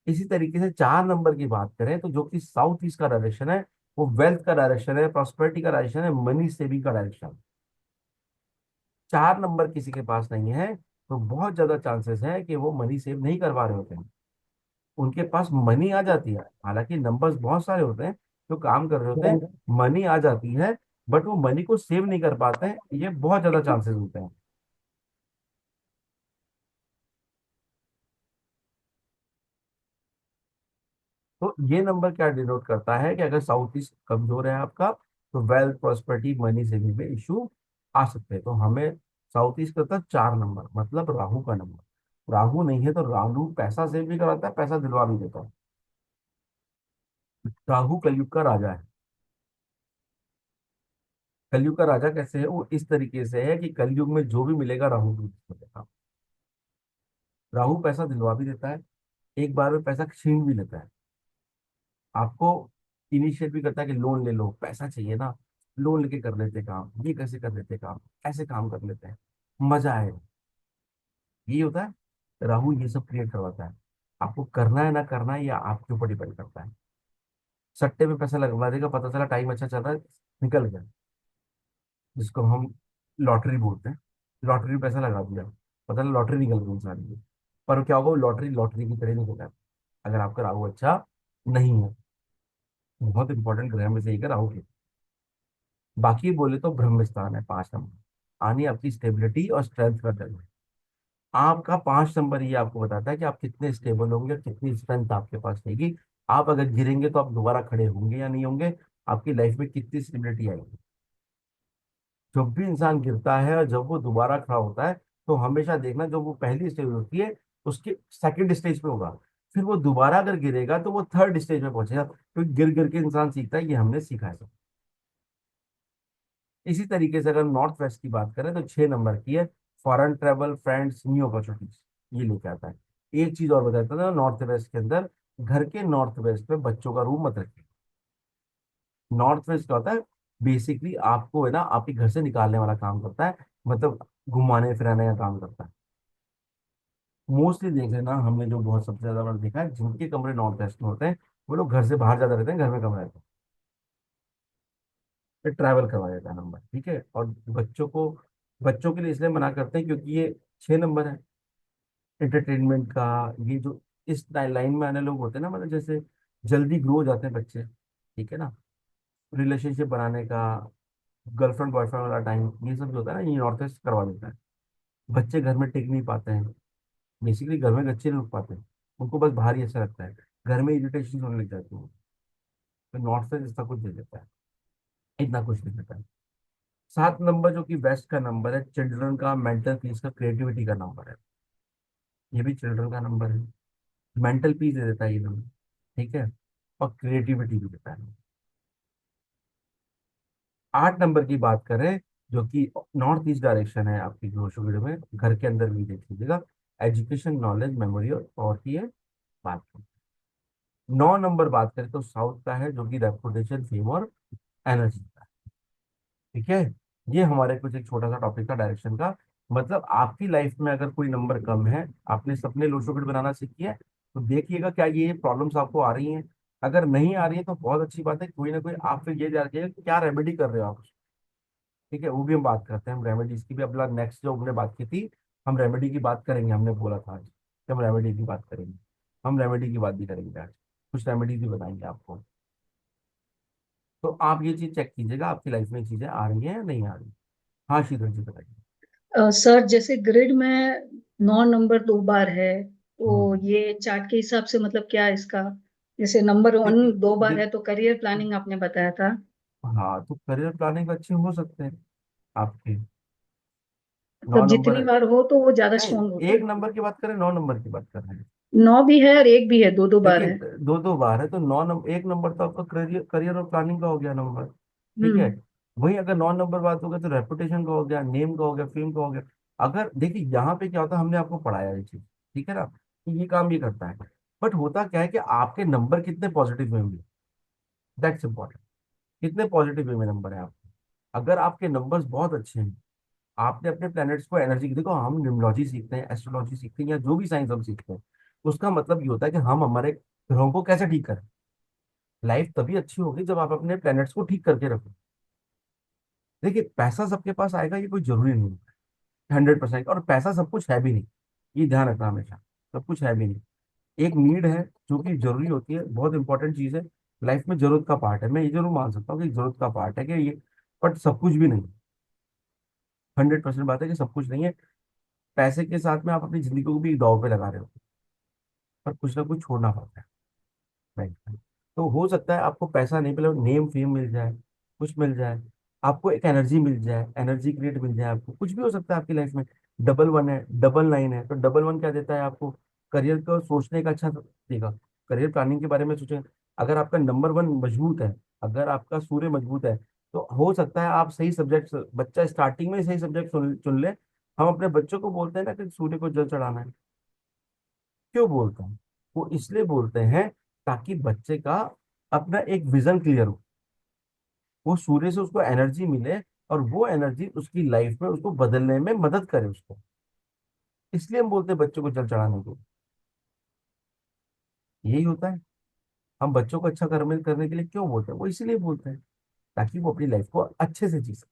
इसी तरीके से 4 नंबर की बात करें तो जो कि साउथ ईस्ट का डायरेक्शन है, वो वेल्थ का डायरेक्शन है, प्रॉस्पेरिटी का डायरेक्शन है, मनी सेविंग का डायरेक्शन। 4 नंबर किसी के पास नहीं है तो बहुत ज्यादा चांसेस है कि वो मनी सेव नहीं कर पा रहे होते हैं। उनके पास मनी आ जाती है, हालांकि नंबर्स बहुत सारे होते हैं जो काम कर रहे होते हैं, मनी आ जाती है, बट वो मनी को सेव नहीं कर पाते हैं, ये बहुत ज्यादा चांसेस होते हैं। तो ये नंबर क्या डिनोट करता है कि अगर साउथ ईस्ट कमजोर है आपका तो वेल्थ प्रॉस्पेरिटी मनी सेविंग में इशू आ सकते हैं। तो हमें साउथ ईस्ट का था 4 नंबर, मतलब राहु का नंबर। राहु नहीं है तो राहु पैसा सेव भी कराता है, पैसा दिलवा भी देता है। राहु कलयुग का राजा है। कलयुग का राजा कैसे है? वो इस तरीके से है कि कलयुग में जो भी मिलेगा राहु को मिलेगा। राहु पैसा दिलवा भी देता है, एक बार में पैसा छीन भी लेता है, आपको इनिशिएट भी करता है कि लोन ले लो, पैसा चाहिए ना, लोन लेके कर लेते काम, ये कैसे कर लेते काम, ऐसे काम कर लेते हैं, मजा आएगा। ये होता है राहु, ये सब क्रिएट करवाता है। आपको करना है ना करना है, या आपके ऊपर डिपेंड करता है। सट्टे में पैसा लगवा देगा, पता चला टाइम अच्छा चल रहा है, निकल गया, जिसको हम लॉटरी बोलते हैं। लॉटरी में पैसा लगा दिया, पता चला लॉटरी निकल गई इंसान की। पर क्या होगा, वो लॉटरी लॉटरी की तरह निकल जाती है अगर आपका राहु अच्छा नहीं है। बहुत इंपॉर्टेंट ग्रह में से एक है राहु की। बाकी बोले तो ब्रह्म स्थान है 5 नंबर, आनी आपकी स्टेबिलिटी और स्ट्रेंथ का जन्म है। आपका 5 नंबर ये आपको बताता है कि आप कितने स्टेबल होंगे, कितनी स्ट्रेंथ आपके पास रहेगी। आप अगर गिरेंगे तो आप दोबारा खड़े होंगे या नहीं होंगे, आपकी लाइफ में कितनी स्टेबिलिटी आएगी। जब भी इंसान गिरता है और जब वो दोबारा खड़ा होता है, तो हमेशा देखना जो वो पहली स्टेज होती है उसके सेकंड स्टेज पे होगा, फिर वो दोबारा अगर गिरेगा तो वो थर्ड स्टेज में पहुंचेगा, क्योंकि गिर गिर के इंसान सीखता है, ये हमने सीखा है। इसी तरीके से अगर नॉर्थ वेस्ट की बात करें तो 6 नंबर की है, foreign travel, friends, new opportunities, ये लेके आता है। एक चीज और बताता था नॉर्थ वेस्ट के अंदर, घर के नॉर्थ वेस्ट में बच्चों का रूम मत रखिए। नॉर्थ वेस्ट क्या होता है, बेसिकली आपको है ना आपके घर से निकालने वाला काम करता है, मतलब घुमाने फिराने का काम करता है। मोस्टली देख लेना, हमने जो बहुत सबसे ज्यादा बार देखा है, जिनके कमरे नॉर्थ वेस्ट में होते हैं वो लोग घर से बाहर ज्यादा रहते हैं, घर में कम रहते हैं। फिर ट्रैवल करवा देता है नंबर, ठीक है। और बच्चों के लिए इसलिए मना करते हैं क्योंकि ये 6 नंबर है, एंटरटेनमेंट का। ये जो इस लाइन में आने लोग होते हैं ना, मतलब जैसे जल्दी ग्रो हो जाते हैं बच्चे, ठीक है ना, रिलेशनशिप बनाने का, गर्लफ्रेंड बॉयफ्रेंड वाला टाइम, ये सब जो होता है ना, ये नॉर्थ ईस्ट करवा देता है। बच्चे घर में टिक नहीं पाते हैं, बेसिकली घर में बच्चे नहीं रुक पाते, उनको बस बाहर ही अच्छा लगता है, घर में इरिटेशन होने लग जाती है। तो नॉर्थ ईस्ट इतना कुछ दे देता है, इतना कुछ नहीं देता है। 7 नंबर जो कि वेस्ट का नंबर है, चिल्ड्रन का, मेंटल पीस का, क्रिएटिविटी का नंबर है। ये भी चिल्ड्रन का नंबर है, मेंटल पीस दे देता है ये नंबर, ठीक है, और क्रिएटिविटी भी देता है। 8 नंबर की बात करें जो कि नॉर्थ ईस्ट डायरेक्शन है आपकी ग्रोशो में, घर के अंदर भी देख लीजिएगा, एजुकेशन, नॉलेज, मेमोरी और की है बात करें। 9 नंबर बात करें तो साउथ का है जो कि रेपुटेशन, फेम और एनर्जी का है, ठीक है। ये हमारे कुछ एक छोटा सा टॉपिक का डायरेक्शन का, मतलब आपकी लाइफ में अगर कोई नंबर कम है, आपने सपने लो शो बनाना सीखी है, तो देखिएगा क्या ये प्रॉब्लम्स आपको आ रही हैं। अगर नहीं आ रही है तो बहुत अच्छी बात है, कोई ना कोई आप फिर ये जान के क्या रेमेडी कर रहे हो आप, ठीक है, वो भी हम बात करते हैं। हम रेमेडीज की भी अपना नेक्स्ट जो हमने बात की थी, हम रेमेडी की बात करेंगे, हमने बोला था आज कि हम रेमेडी की बात करेंगे। हम रेमेडी की बात भी करेंगे आज, कुछ रेमेडीज भी बताएंगे आपको। तो आप ये चीज चेक कीजिएगा आपकी लाइफ में चीजें आ रही हैं या नहीं आ रही। हाँ शीतल जी बताइए। सर जैसे ग्रिड में 9 नंबर 2 बार है, तो हम्म। ये चार्ट के हिसाब से मतलब क्या है इसका? जैसे नंबर 1 देखिए 2 बार देख है तो करियर प्लानिंग आपने बताया था। हाँ, तो करियर प्लानिंग अच्छे हो सकते हैं आपके। नौ मतलब नंबर जितनी बार हो तो वो ज्यादा स्ट्रांग नहीं, होता एक है। नंबर की बात करें, 9 नंबर की बात कर रहे हैं। 9 भी है और 1 भी है, 2 2 बार देखिए है। दो दो बार है तो 9 नंबर, एक नंबर तो आपका करियर करियर और प्लानिंग का हो गया नंबर, ठीक है। हम्म। वहीं अगर नॉन नंबर बात हो गया तो रेपुटेशन का हो गया, नेम का हो गया, फेम का हो गया। अगर देखिए यहाँ पे क्या होता है, हमने आपको पढ़ाया ये चीज, ठीक है ना, कि ये काम ये करता है। बट होता क्या है कि आपके नंबर कितने पॉजिटिव में होंगे, दैट्स इंपॉर्टेंट। कितने पॉजिटिव वे में नंबर है आपके। अगर आपके नंबर्स बहुत अच्छे हैं, आपने अपने प्लैनेट्स को एनर्जी, देखो हम न्यूमरोलॉजी सीखते हैं, एस्ट्रोलॉजी सीखते हैं, या जो भी साइंस हम सीखते हैं, उसका मतलब ये होता है कि हम हमारे ग्रहों को कैसे ठीक करें। लाइफ तभी अच्छी होगी जब आप अपने प्लैनेट्स को ठीक करके रखो। देखिए पैसा सबके पास आएगा ये कोई जरूरी नहीं है, 100%। और पैसा सब कुछ है भी नहीं, ये ध्यान रखना हमेशा। सब कुछ है भी नहीं, एक नीड है जो कि जरूरी होती है, बहुत इंपॉर्टेंट चीज है। लाइफ में जरूरत का पार्ट है, मैं ये जरूर मान सकता हूँ कि जरूरत का पार्ट है कि ये, बट सब कुछ भी नहीं। 100% बात है कि सब कुछ नहीं है। पैसे के साथ में आप अपनी जिंदगी को भी दांव पे लगा रहे हो, पर कुछ ना कुछ छोड़ना पड़ता है। राइट। तो हो सकता है आपको पैसा नहीं मिले, नेम फेम मिल जाए, कुछ मिल जाए, आपको एक एनर्जी मिल जाए, एनर्जी क्रिएट मिल जाए, आपको कुछ भी हो सकता है आपकी लाइफ में। डबल वन है, डबल नाइन है, तो डबल वन क्या देता है आपको, करियर को सोचने का अच्छा देगा, करियर प्लानिंग के बारे में सोचें। अगर आपका नंबर वन मजबूत है, अगर आपका सूर्य मजबूत है, तो हो सकता है आप सही सब्जेक्ट, बच्चा स्टार्टिंग में ही सही सब्जेक्ट चुन चुन ले। हम अपने बच्चों को बोलते हैं ना कि सूर्य को जल चढ़ाना है। क्यों बोलते हैं? वो इसलिए बोलते हैं ताकि बच्चे का अपना एक विजन क्लियर हो, वो सूर्य से उसको एनर्जी मिले, और वो एनर्जी उसकी लाइफ में उसको बदलने में मदद करे उसको। इसलिए हम बोलते हैं बच्चों को जल चढ़ाने को। यही होता है। हम बच्चों को अच्छा कर्म करने के लिए क्यों बोलते हैं, वो इसीलिए बोलते हैं ताकि वो अपनी लाइफ को अच्छे से जी सके।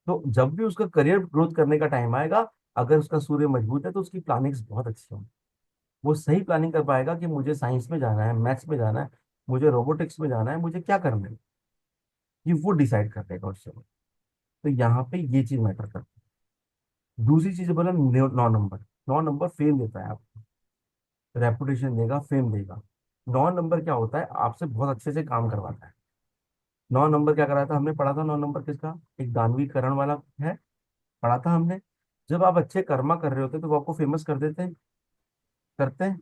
तो जब भी उसका करियर ग्रोथ करने का टाइम आएगा, अगर उसका सूर्य मजबूत है तो उसकी प्लानिंग्स बहुत अच्छी होंगी। वो सही प्लानिंग कर पाएगा कि मुझे साइंस में जाना है, मैथ्स में जाना है, मुझे रोबोटिक्स में जाना है, मुझे क्या करना है, ये वो डिसाइड कर देगा उससे। तो यहाँ पे ये चीज मैटर करती है। दूसरी चीज बोला, नौ नंबर। नौ नंबर फेम देता है आपको, रेपुटेशन देगा, फेम देगा। नौ नंबर क्या होता है, आपसे बहुत अच्छे से काम करवाता है। नौ नंबर क्या कराता है, हमने पढ़ा था नौ नंबर किसका, एक दानवी करण वाला है, पढ़ा था हमने। जब आप अच्छे कर्मा कर रहे होते हैं तो वो आपको फेमस कर देते हैं, करते हैं।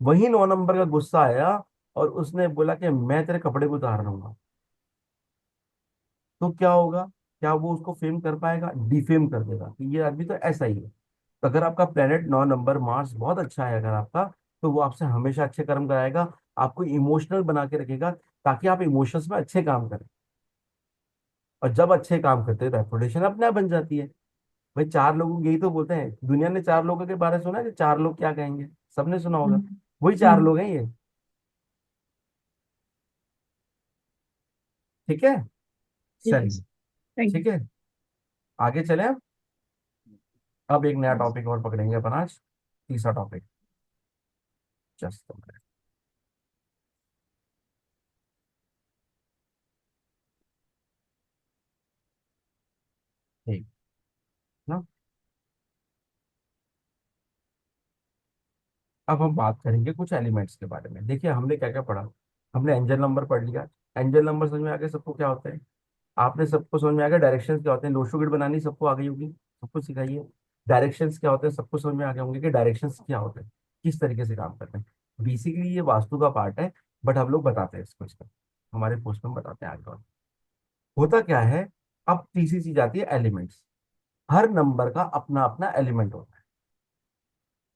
वही नौ नंबर का गुस्सा आया और उसने बोला कि मैं तेरे कपड़े को उतार लूंगा, तो क्या होगा, क्या वो उसको फेम कर पाएगा? डिफेम कर देगा कि ये आदमी तो ऐसा ही है। तो अगर आपका प्लेनेट नौ नंबर मार्स बहुत अच्छा है अगर आपका, तो वो आपसे हमेशा अच्छे कर्म कराएगा, आपको इमोशनल बना के रखेगा, ताकि आप इमोशंस में अच्छे काम करें। और जब अच्छे काम करते हैं रेपुटेशन अपने आप बन जाती है। भाई चार लोग यही तो बोलते हैं, दुनिया ने चार लोगों के बारे में सुना है कि चार लोग क्या कहेंगे, सबने सुना होगा। हम्म। वही चार हम्म। लोग हैं ये। ठीक है, ठीक है चलिए। सर। Thank you. ठीक है, आगे चले अब एक नया यस। टॉपिक और पकड़ेंगे अपन आज, तीसरा टॉपिक। जस्ट ठीक ना। अब हम बात करेंगे कुछ एलिमेंट्स के बारे में। देखिए हमने क्या क्या पढ़ा, हमने एंजल नंबर पढ़ लिया। एंजल नंबर समझ में आ गया सबको क्या होते हैं, आपने सबको समझ में आ गया। डायरेक्शंस क्या होते हैं, लोशो ग्रिड बनानी सबको आ गई होगी, सबको सिखाइए। डायरेक्शंस क्या होते हैं सबको समझ में आ गए होंगे कि डायरेक्शंस क्या होते हैं, किस तरीके से काम करते हैं। बेसिकली ये वास्तु का पार्ट है, बट हम लोग बताते हैं इसको, इसका हमारे पोस्ट में बताते हैं आगे और। होता क्या है, अब तीसरी चीज आती है एलिमेंट्स। हर नंबर का अपना अपना एलिमेंट होता है,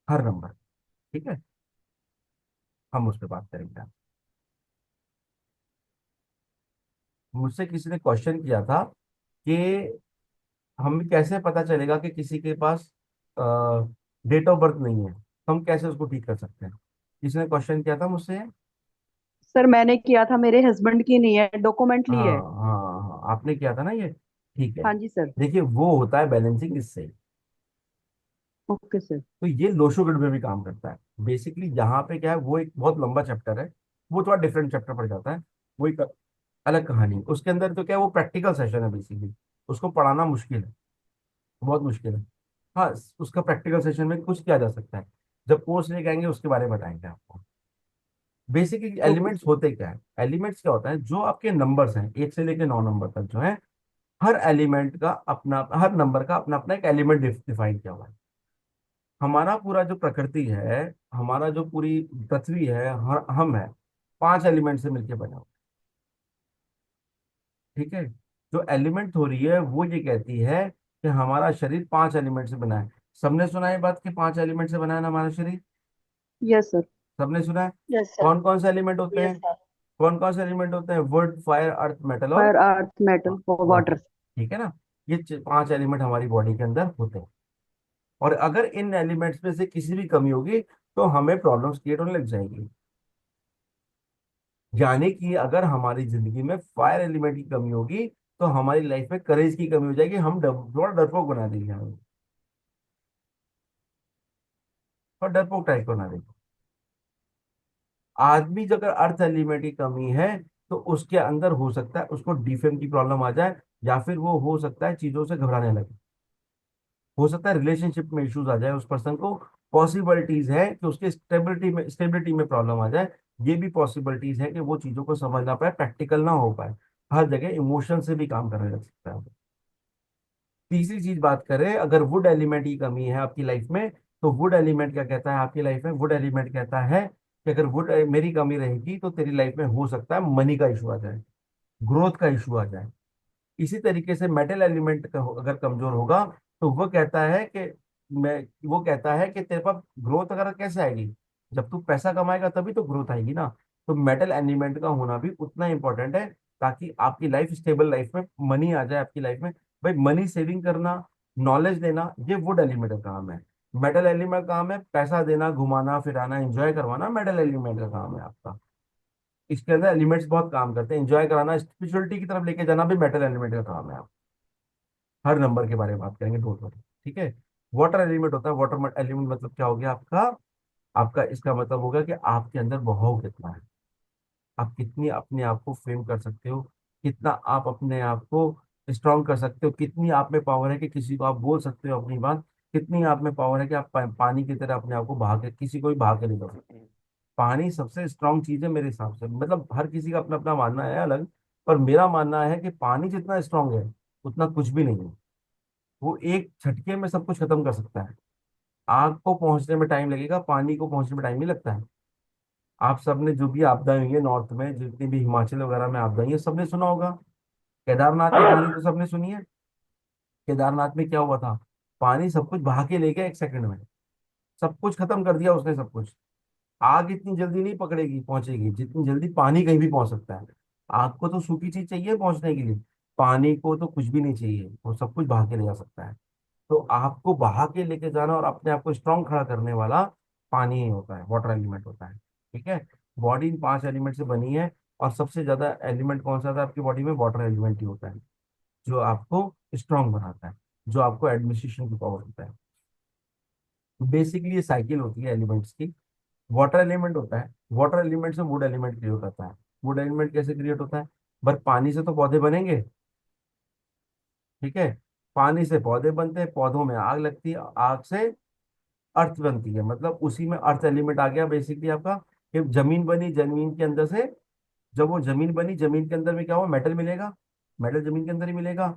हर नंबर। ठीक है, हम उस पर बात करेंगे। मुझसे किसी ने क्वेश्चन किया था कि हमें कैसे पता चलेगा कि किसी के पास डेट ऑफ बर्थ नहीं है, तो हम कैसे उसको ठीक कर सकते हैं। किसी ने क्वेश्चन किया था मुझसे। सर मैंने किया था, मेरे हस्बैंड की नहीं है, डॉक्यूमेंट हाँ ली है। हाँ हाँ, आपने किया था ना ये, ठीक है। हाँ जी सर। देखिए वो होता है बैलेंसिंग इससे। Okay sir. तो ये लोशो ग्रिड में भी काम करता है। बेसिकली यहाँ पे क्या है, वो एक बहुत लंबा चैप्टर है, वो थोड़ा डिफरेंट चैप्टर पड़ जाता है, वो एक अलग कहानी है। उसके अंदर तो क्या है, वो प्रैक्टिकल सेशन है बेसिकली, उसको पढ़ाना मुश्किल है, बहुत मुश्किल है। हाँ, उसका प्रैक्टिकल सेशन में कुछ किया जा सकता है, जब कोर्स लेके आएंगे उसके बारे में बताएंगे आपको। Basically okay elements sir. होते क्या है, एलिमेंट्स क्या होता है, जो आपके नंबर्स हैं एक से लेके नौ नंबर तक जो है, हर एलिमेंट का अपना, हर नंबर का अपना अपना एक एलिमेंट डिफाइन किया हुआ है। हमारा पूरा जो प्रकृति है, हमारा जो पूरी पृथ्वी है, हम है, पांच एलिमेंट से मिलकर बना हुआ ठीक है। जो एलिमेंट थ्योरी है वो ये कहती है कि हमारा शरीर 5 एलिमेंट से बना है। सबने सुना है बात कि 5 एलिमेंट से बना है ना हमारा शरीर? Yes sir. सबने सुना है? Yes sir. कौन कौन से एलिमेंट होते यस हैं? सर। कौन कौन से एलिमेंट होते हैं? वुड, फायर, अर्थ, मेटल और फायर, अर्थ, मेटल, वाटर। वाटर। ठीक है ना? ये 5 एलिमेंट हमारी बॉडी के अंदर होते हैं। और अगर इन एलिमेंट्स में से किसी भी कमी होगी तो हमें प्रॉब्लम्स क्रिएट होने लग जाएगी। यानी कि अगर हमारी जिंदगी में फायर एलिमेंट की कमी होगी तो हमारी लाइफ में करेज की कमी हो जाएगी, हम थोड़ा डरपोक बना देंगे हमें, और डरपोक टाइप बना देंगे। आदमी जब अगर अर्थ एलिमेंट की कमी है तो उसके अंदर हो सकता है उसको डीफेम की प्रॉब्लम आ जाए, या फिर वो हो सकता है चीजों से घबराने लगे, हो सकता है रिलेशनशिप में इश्यूज आ जाए उस पर्सन को। पॉसिबिलिटीज है कि उसके स्टेबिलिटी में प्रॉब्लम आ जाए। ये भी पॉसिबिलिटीज है कि वो चीजों को समझ ना पाए, प्रैक्टिकल ना हो पाए, हर जगह इमोशन से भी काम करने लग सकता है। तीसरी चीज बात करें, अगर वुड एलिमेंट की कमी है आपकी लाइफ में, तो वुड एलिमेंट क्या कहता है आपकी लाइफ में? वुड एलिमेंट कहता है कि अगर वुड मेरी कमी रहेगी तो तेरी लाइफ में हो सकता है मनी का इशू आ जाए, ग्रोथ का इशू आ जाए। इसी तरीके से मेटल एलिमेंट का अगर कमजोर होगा तो मैं वो कहता है कि तेरे पास ग्रोथ अगर कैसे आएगी? जब तू पैसा कमाएगा तभी तो ग्रोथ आएगी ना। तो मेटल एलिमेंट का होना भी उतना इंपॉर्टेंट है, ताकि आपकी लाइफ स्टेबल लाइफ में मनी आ जाए आपकी लाइफ में। भाई मनी सेविंग करना, नॉलेज देना, ये वुड एलिमेंट का काम है। मेटल एलिमेंट का काम है पैसा देना, घुमाना फिराना, एंजॉय करवाना, मेटल एलिमेंट का काम है आपका। इसके अंदर एलिमेंट्स बहुत काम करते हैं, एंजॉय कराना, स्पिरिचुअलिटी की तरफ लेके जाना भी मेटल एलिमेंट का काम है। आप हर नंबर के बारे में बात करेंगे दो दो। ठीक है। वाटर एलिमेंट होता है, वाटर एलिमेंट मतलब क्या हो गया आपका? आपका इसका मतलब होगा कि आपके अंदर बहाव कितना है, आप कितनी अपने आप को फ्रेम कर सकते हो, कितना आप अपने आप को स्ट्रांग कर सकते हो, कितनी आप में पावर है कि किसी को आप बोल सकते हो अपनी बात, कितनी आप में पावर है कि आप पानी की तरह अपने आप को बहा के किसी को भी बहा के ले जा सकते हैं। पानी सबसे स्ट्रांग चीज है मेरे हिसाब से, मतलब हर किसी का अपना अपना मानना है अलग, पर मेरा मानना है कि पानी जितना स्ट्रांग है उतना कुछ भी नहीं है। वो एक झटके में सब कुछ खत्म कर सकता है। आग को पहुंचने में टाइम लगेगा, पानी को पहुंचने में टाइम नहीं लगता है। आप सबने जो भी आपदाएं हुई है नॉर्थ में, जितनी भी हिमाचल वगैरह में आपदाएं हुई है, सबने सुना होगा। केदारनाथ की कहानी तो सबने सुनी है। केदारनाथ में क्या हुआ था? पानी सब कुछ बहा के ले गया 1 सेकंड में, सब कुछ खत्म कर दिया उसने सब कुछ। आग इतनी जल्दी नहीं पकड़ेगी पहुंचेगी जितनी जल्दी पानी कहीं भी पहुंच सकता है। आग को तो सूखी चीज चाहिए पहुंचने के लिए, पानी को तो कुछ भी नहीं चाहिए, वो सब कुछ बहा के ले जा सकता है। तो आपको बहा के लेके जाना और अपने आप को स्ट्रांग खड़ा करने वाला पानी ही होता है, वाटर एलिमेंट होता है। ठीक है। बॉडी इन 5 एलिमेंट से बनी है, और सबसे ज्यादा एलिमेंट कौन सा था आपकी बॉडी में? वाटर एलिमेंट ही होता है, जो आपको स्ट्रांग बनाता है, जो आपको एडमिनिस्ट्रेशन की पावर होता है। बेसिकली ये साइकिल होती है एलिमेंट्स की। वाटर एलिमेंट होता है, वाटर एलिमेंट से वुड एलिमेंट क्रिएट होता है। वुड एलिमेंट कैसे क्रिएट होता है? बस पानी से तो पौधे बनेंगे। ठीक है। पानी से पौधे बनते हैं, पौधों में आग लगती है, आग से अर्थ बनती है, मतलब उसी में अर्थ एलिमेंट आ गया बेसिकली आपका। कि जमीन बनी, जमीन के अंदर से जब वो जमीन बनी, जमीन के अंदर में क्या हुआ? मेटल मिलेगा, मेटल जमीन के अंदर ही मिलेगा।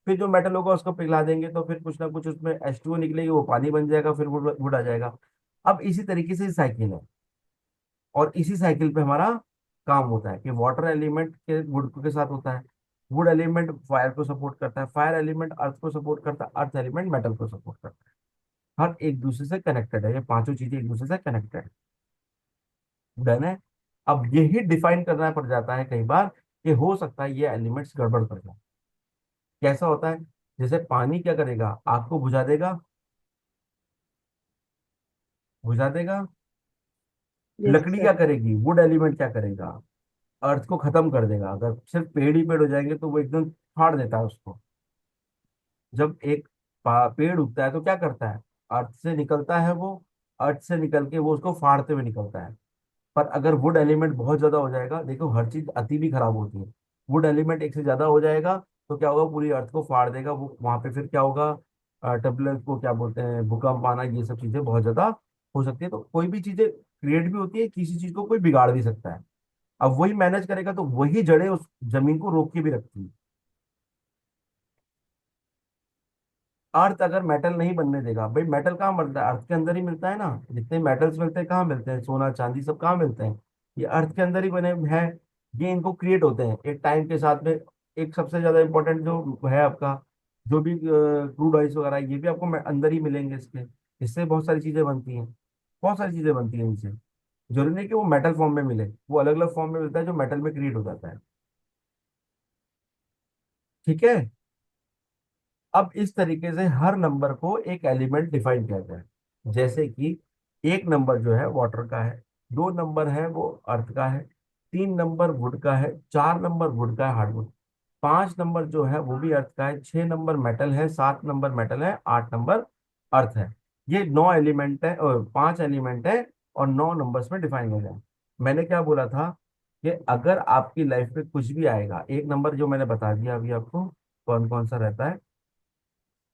फिर जो मेटल होगा उसको पिघला देंगे तो फिर कुछ ना कुछ उसमें H2O निकलेगी, वो पानी बन जाएगा, फिर वुड वुड आ जाएगा। अब इसी तरीके से साइकिल है, और इसी साइकिल पे हमारा काम होता है कि वाटर एलिमेंट के वुड के साथ होता है, वुड एलिमेंट फायर को सपोर्ट करता है, फायर एलिमेंट अर्थ को सपोर्ट करता है, अर्थ एलिमेंट मेटल को सपोर्ट करता है। हर एक दूसरे से कनेक्टेड है, ये पांचों चीजें एक दूसरे से कनेक्टेड। डन है। अब यही डिफाइन करना पड़ जाता है कई बार कि हो सकता है ये एलिमेंट्स गड़बड़ कर जाए। कैसा होता है? जैसे पानी क्या करेगा? आग को बुझा देगा, बुझा देगा। यस लकड़ी सर। क्या करेगी? वुड एलिमेंट क्या करेगा? अर्थ को खत्म कर देगा। अगर सिर्फ पेड़ ही पेड़ हो जाएंगे तो वो एकदम फाड़ देता है उसको। जब एक पेड़ उगता है तो क्या करता है? अर्थ से निकलता है वो, अर्थ से निकल के वो उसको फाड़ते हुए निकलता है। पर अगर वुड एलिमेंट बहुत ज्यादा हो जाएगा, देखो हर चीज अति भी खराब होती है। वुड एलिमेंट एक से ज्यादा हो जाएगा तो क्या होगा? पूरी अर्थ को फाड़ देगा वो, वहां पे फिर क्या होगा? टर्बुलेंस को क्या बोलते हैं, भूकंप आना, ये सब चीजें बहुत ज्यादा हो सकती है। तो कोई भी चीजें क्रिएट भी होती है, किसी चीज को कोई बिगाड़ भी सकता है। अब वही मैनेज करेगा तो वही जड़ें उस जमीन को रोक के भी रखती है। अर्थ अगर मेटल नहीं बनने देगा, भाई मेटल कहाँ मिलता है? अर्थ के अंदर ही मिलता है ना। जितने मेटल्स मिलते हैं कहाँ मिलते हैं? सोना चांदी सब कहाँ मिलते हैं? ये अर्थ के अंदर ही बने हैं। ये इनको क्रिएट होते हैं एक टाइम के साथ में, एक सबसे ज्यादा इंपॉर्टेंट जो है आपका, जो भी क्रूड ऑयल्स वगैरह, ये भी आपको अंदर ही मिलेंगे इसके। इससे बहुत सारी चीजें बनती हैं, बहुत सारी चीजें बनती हैं इनसे। जरूरी नहीं कि वो मेटल फॉर्म में मिले, वो अलग अलग फॉर्म में मिलता है जो मेटल में क्रिएट हो जाता है। ठीक है। अब इस तरीके से हर नंबर को एक एलिमेंट डिफाइन किया गया है। जैसे कि एक नंबर जो है वाटर का है, दो नंबर है वो अर्थ का है, तीन नंबर वुड का है, चार नंबर वुड का है हार्डवुड, पांच नंबर जो है वो भी अर्थ का है, छह नंबर मेटल है, सात नंबर मेटल है, आठ नंबर अर्थ है। ये नौ एलिमेंट है और पांच एलिमेंट है, और नौ नंबर्स में डिफाइन हो गया। मैंने क्या बोला था कि अगर आपकी लाइफ में कुछ भी आएगा, एक नंबर जो मैंने बता दिया अभी आपको कौन कौन सा रहता है,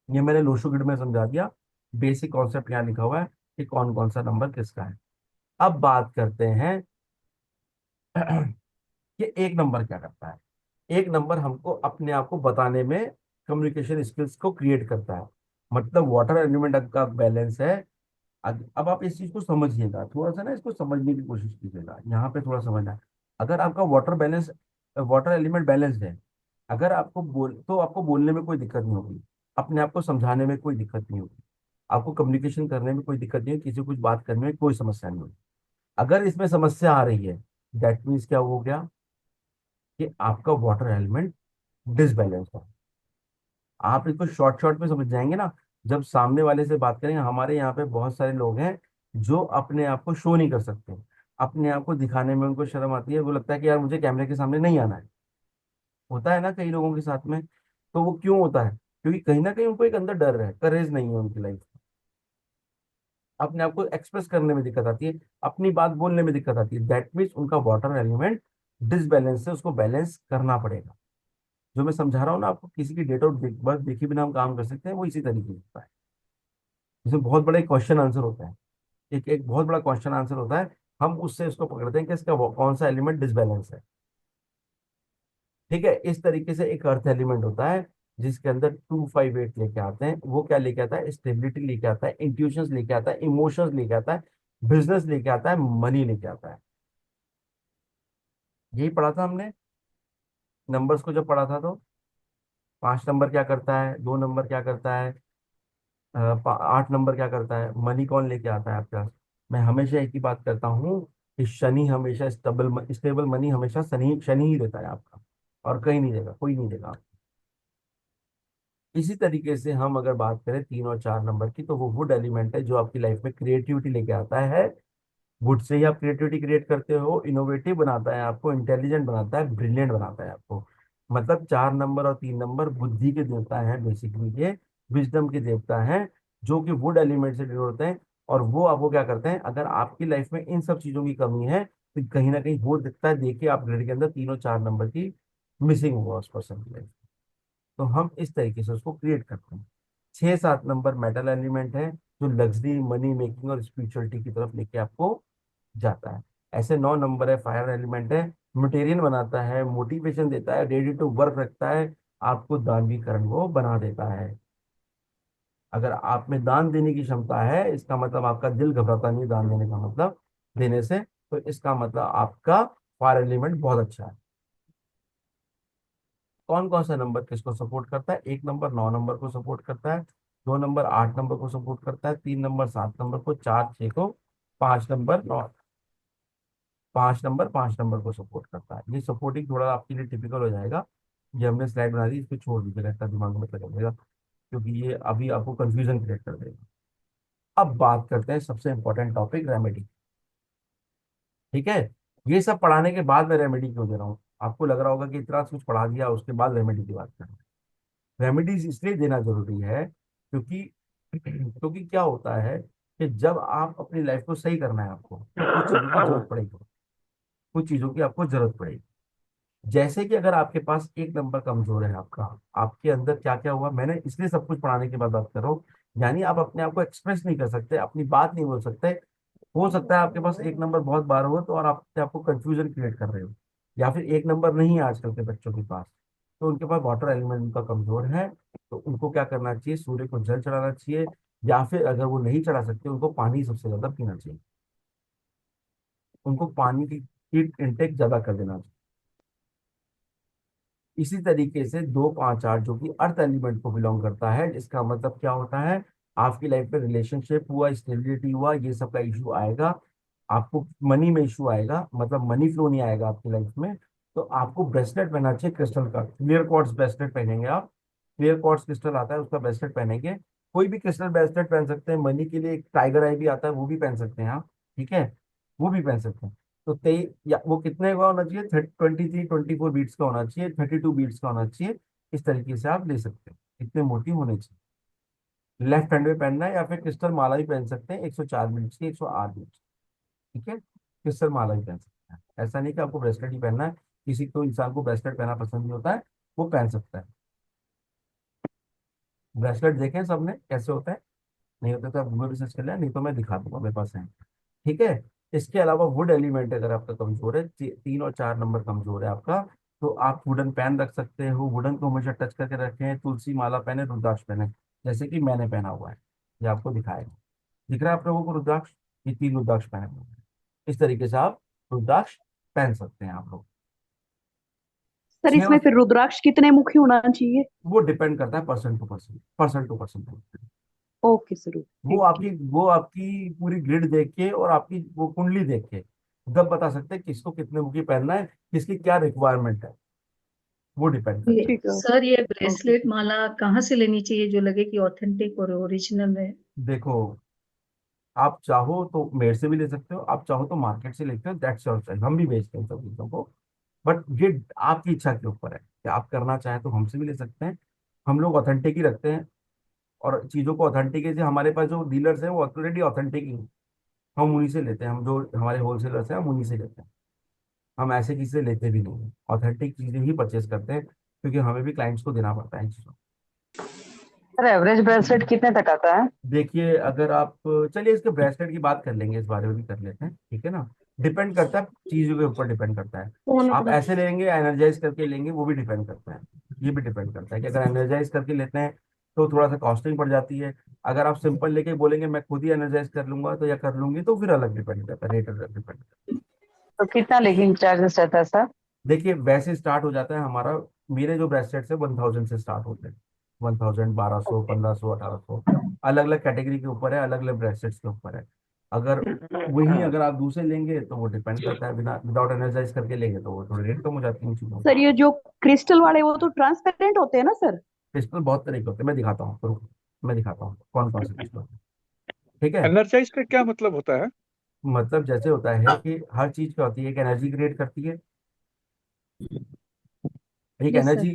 ये मैंने लोशो ग्रिड में समझा दिया। बेसिक कॉन्सेप्ट यहाँ लिखा हुआ है कि कौन कौन सा नंबर किसका है। अब बात करते हैं कि एक नंबर क्या करता है। एक नंबर हमको अपने आप को बताने में कम्युनिकेशन स्किल्स को क्रिएट करता है। मतलब वाटर एलिमेंट का बैलेंस है। अब आप इस चीज को समझिएगा थोड़ा सा ना, इसको समझने की कोशिश कीजिएगा, यहाँ पे थोड़ा समझना है। अगर आपका वाटर एलिमेंट बैलेंस है, अगर आपको तो आपको बोलने में कोई दिक्कत नहीं होगी, अपने आप को समझाने में कोई दिक्कत नहीं होगी, आपको कम्युनिकेशन करने में कोई दिक्कत नहीं होगी, किसी को कुछ बात करने में कोई समस्या नहीं होगी। अगर इसमें समस्या आ रही है, दैट मीन्स क्या हो गया कि आपका वाटर एलिमेंट डिसबैलेंस है। आप इसको शॉर्ट शॉर्ट में समझ जाएंगे ना, जब सामने वाले से बात करेंगे। हमारे यहाँ पे बहुत सारे लोग हैं जो अपने आप को शो नहीं कर सकते, अपने आप को दिखाने में उनको शर्म आती है, वो लगता है कि यार मुझे कैमरे के सामने नहीं आना है। होता है ना कई लोगों के साथ में। तो वो क्यों होता है? क्योंकि कहीं ना कहीं उनको एक अंदर डर है, करेज नहीं है उनकी लाइफ में। अपने आप को एक्सप्रेस करने में दिक्कत आती है, अपनी बात बोलने में दिक्कत आती है। दैट मीन्स उनका वाटर एलिमेंट डिसबैलेंस है, उसको बैलेंस करना पड़ेगा। जो मैं समझा रहा हूँ ना आपको, किसी की डेट ऑफ बर्थ देखे बिना हम काम कर सकते हैं, वो इसी तरीके से होता है। इसमें बहुत बड़ा एक क्वेश्चन आंसर होता है, एक एक बहुत बड़ा क्वेश्चन आंसर होता है। हम उससे उसको पकड़ते हैं कि इसका कौन सा एलिमेंट डिसबैलेंस है। ठीक है। इस तरीके से एक अर्थ एलिमेंट होता है जिसके अंदर 2 5 8 लेके आते हैं। वो क्या लेके आता है? स्टेबिलिटी लेके आता है, इंट्यूशंस लेके आता है, इमोशंस लेके आता है, बिजनेस लेके आता है, मनी लेके आता है। यही पढ़ा था हमने नंबर्स को जब पढ़ा था तो। पांच नंबर क्या करता है, दो नंबर क्या करता है, आठ नंबर क्या करता है, मनी कौन लेके आता है आपके पास। मैं हमेशा एक ही बात करता हूँ कि शनि हमेशा स्टेबल स्टेबल मनी हमेशा शनि शनि ही देता है आपका, और कहीं नहीं देगा, कोई नहीं देगा। इसी तरीके से हम अगर बात करें तीन और चार नंबर की, तो वो वुड एलिमेंट है जो आपकी लाइफ में क्रिएटिविटी लेके आता है। वुड से ही आप क्रिएटिविटी क्रिएट करते हो, इनोवेटिव बनाता है आपको, इंटेलिजेंट बनाता है, ब्रिलियंट बनाता है आपको। मतलब चार नंबर और तीन नंबर बुद्धि के देवता हैं बेसिकली, ये विजडम के देवता हैं, जो कि वुड एलिमेंट से डिनोट होते हैं। और वो आपको क्या करते हैं, अगर आपकी लाइफ में इन सब चीजों की कमी है, तो कहीं ना कहीं हो दिखता है। देखिए आप घर के अंदर तीनों चार नंबर की मिसिंग होगा उस पर्सन की लाइफ। तो हम इस तरीके से उसको क्रिएट करते हैं। छह सात नंबर मेटल एलिमेंट है, जो लग्जरी, मनी मेकिंग और स्पिरिचुअलिटी की तरफ लेके आपको जाता है। ऐसे नौ नंबर है, फायर एलिमेंट है, मटेरियल बनाता है, मोटिवेशन देता है, रेडी टू वर्क रखता है, आपको दान भी करने को बना देता है। अगर आप में दान देने की क्षमता है, इसका मतलब आपका दिल घबराता नहीं दान देने का मतलब देने से, तो इसका मतलब आपका फायर एलिमेंट बहुत अच्छा है। कौन कौन सा नंबर किसको सपोर्ट करता है? एक नंबर नौ नंबर को सपोर्ट करता है, दो नंबर आठ नंबर को सपोर्ट करता है, तीन नंबर सात नंबर को, चार छह को, पांच नंबर नौ, पांच नंबर को सपोर्ट करता है। ये सपोर्टिंग थोड़ा आपके लिए टिपिकल हो जाएगा। ये हमने स्लाइड बना दी, इस पे छोड़ दीजिएगा, इतना दिमाग में मत लगाइएगा, क्योंकि ये अभी आपको कंफ्यूजन क्रिएट कर देगा। अब बात करते हैं सबसे इंपॉर्टेंट टॉपिक, रेमेडी। ठीक है। ये सब पढ़ाने के बाद मैं रेमेडी क्यों दे रहा हूँ? आपको लग रहा होगा कि इतना कुछ पढ़ा दिया उसके बाद रेमेडी की बात कर रहा हूँ। रेमेडीज इसलिए देना जरूरी है क्योंकि क्योंकि क्या होता है कि जब आप अपनी लाइफ को सही करना है आपको, तो कुछ चीजों की जरूरत पड़ेगी, कुछ चीजों की आपको जरूरत पड़ेगी। जैसे कि अगर आपके पास एक नंबर कमजोर है आपका, आपके अंदर क्या क्या हुआ, मैंने इसलिए सब कुछ पढ़ाने के बाद बात कर रहा हूँ। यानी आप अपने आप को एक्सप्रेस नहीं कर सकते, अपनी बात नहीं बोल सकते। हो सकता है आपके पास एक नंबर बहुत बार हो, तो और आप अपने आपको कंफ्यूजन क्रिएट कर रहे हो। या फिर एक नंबर नहीं है आजकल के बच्चों के पास, तो उनके पास वाटर एलिमेंट उनका कमजोर है। तो उनको क्या करना चाहिए? सूर्य को जल चढ़ाना चाहिए, या फिर अगर वो नहीं चढ़ा सकते, उनको पानी सबसे ज्यादा पीना चाहिए। उनको पानी की इंटेक ज्यादा कर देना चाहिए। इसी तरीके से 2 5 8 जो कि अर्थ एलिमेंट को बिलोंग करता है, इसका मतलब क्या होता है, आपकी लाइफ में रिलेशनशिप हुआ, स्टेबिलिटी हुआ, ये सब का इशू आएगा, आपको मनी में इशू आएगा, मतलब मनी फ्लो नहीं आएगा आपकी लाइफ में, तो आपको ब्रेसलेट पहनना चाहिए क्रिस्टल का। क्लियर क्वार्ट्ज ब्रेसलेट पहनेंगे आप, क्लियर क्वार्ट्ज क्रिस्टल आता है उसका ब्रेसलेट पहनेंगे। कोई भी क्रिस्टल ब्रेसलेट पहन सकते हैं, मनी के लिए एक टाइगर आई भी आता है वो भी पहन सकते हैं आप, ठीक है, वो भी पहन सकते हैं। तो तेई या वो कितने का होना चाहिए, 23 24 बीट्स का होना चाहिए, 32 बीट्स का होना चाहिए। इस तरीके से आप ले सकते हैं, इतने मोटी होने चाहिए। लेफ्ट हैंड में पहनना है, या फिर क्रिस्टल माला भी पहन सकते हैं 104 बीट्स की, 108 बीट्स, ठीक है, क्रिस्टल माला भी पहन सकते हैं। ऐसा नहीं कि आपको ब्रेसलेट ही पहनना है, किसी को इंसान को ब्रेसलेट पहनना पसंद नहीं होता है, वो पहन सकता है। ब्रेसलेट देखें सबने कैसे होता है, नहीं होता तो आप गूगल रिसर्च कर लें, नहीं तो मैं दिखा दूंगा, मेरे पास है, ठीक है। इसके अलावा वुड एलिमेंट अगर आपका कमजोर है, 3 और 4 नंबर कमजोर है आपका, तो आप वुडन पेन रख सकते हो, वुडन को हमेशा टच करके रखें, तुलसी माला पहने, रुद्राक्ष पहने, जैसे कि मैंने पहना हुआ है, ये आपको दिखाएगा। दिख रहा है आप लोगों को रुद्राक्ष, ये 3 रुद्राक्ष पहने हुए हैं। इस तरीके से आप रुद्राक्ष पहन सकते हैं आप लोग। सर छह इसमें और फिर रुद्राक्ष कितने मुखी होना चाहिए? वो डिपेंड करता है person to person, person to person. Okay sir, वो थैंक यू। आपकी वो आपकी पूरी ग्रिड देख के और आपकी वो कुंडली देख के तब बता सकते हैं किसको कितने मुखी पहनना है, किसकी क्या रिक्वायरमेंट है, वो डिपेंड करता ये ठीक है। सर, ये ओके ब्रेसलेट सर। माला कहाँ से लेनी चाहिए जो लगे कि ऑथेंटिक और ओरिजिनल है? है। देखो, आप चाहो तो मेरे से भी ले सकते हो, आप चाहो तो मार्केट से लेते हो, दैट्स योर चॉइस, हम भी बेचते हैं सब चीजों को। बट ये आपकी इच्छा के ऊपर है कि आप करना चाहें तो हमसे भी ले सकते हैं। हम लोग ऑथेंटिक ही रखते हैं, और चीजों को ऑथेंटिक से, हमारे पास जो डीलर्स हैं वो ऑलरेडी ऑथेंटिक ही हैं। हम उन्हीं से लेते हैं, हम जो हमारे होलसेलर्स हैं हम उन्हीं से लेते हैं। हम ऐसे किसी से लेते भी नहीं हैं, ऑथेंटिक चीजें ही परचेज करते हैं, क्योंकि हमें भी क्लाइंट्स को देना पड़ता है इन चीजों को। सर एवरेज ब्रेसलेट कितने तक आता है? देखिए, अगर आप, चलिए इसके ब्रेसलेट की बात कर लेंगे, इस बारे में भी कर लेते हैं, ठीक है ना। डिपेंड करता है, चीजों के ऊपर डिपेंड करता है। फोन आप ऐसे लेंगे एनर्जाइज करके लेंगे, वो भी डिपेंड करता है। ये भी डिपेंड करता है कि अगर एनर्जाइज करके लेते हैं तो थोड़ा सा कॉस्टिंग पड़ जाती है। अगर आप सिंपल लेके बोलेंगे मैं खुद ही एनर्जाइज कर लूंगा तो या कर लूंगी, तो फिर अलग डिपेंड करता है, रेट अलग डिपेंड। तो कितना लेकिन चार्जेस रहता है सर? देखिए, वैसे स्टार्ट हो जाता है हमारा, मेरे जो ब्रेसलेट्स है 1000 से स्टार्ट होते हैं। 1000, 1200, 1500, 1800, अलग अलग कैटेगरी के ऊपर है, अलग अलग ब्रेसलेट्स के ऊपर है। अगर वही अगर आप दूसरे लेंगे तो वो डिपेंड करता है, बिना विदाउट एनर्जाइज करके लेंगे तो वो थोड़ी रेट कम हो जाती है इन चीज़ों की। सर ये जो क्रिस्टल वाले वो तो ट्रांसपेरेंट होते हैं ना सर? क्रिस्टल बहुत तरह के होते हैं, मैं दिखाता हूँ, रुको, मैं दिखाता हूँ कौन कौन से क्रिस्टल होते हैं, ठीक है। एनर्जाइज का क्या मतलब होता है? मतलब जैसे होता है कि हर चीज क्या होती है, एक एनर्जी क्रिएट करती है, एक यस सर। एनर्जी,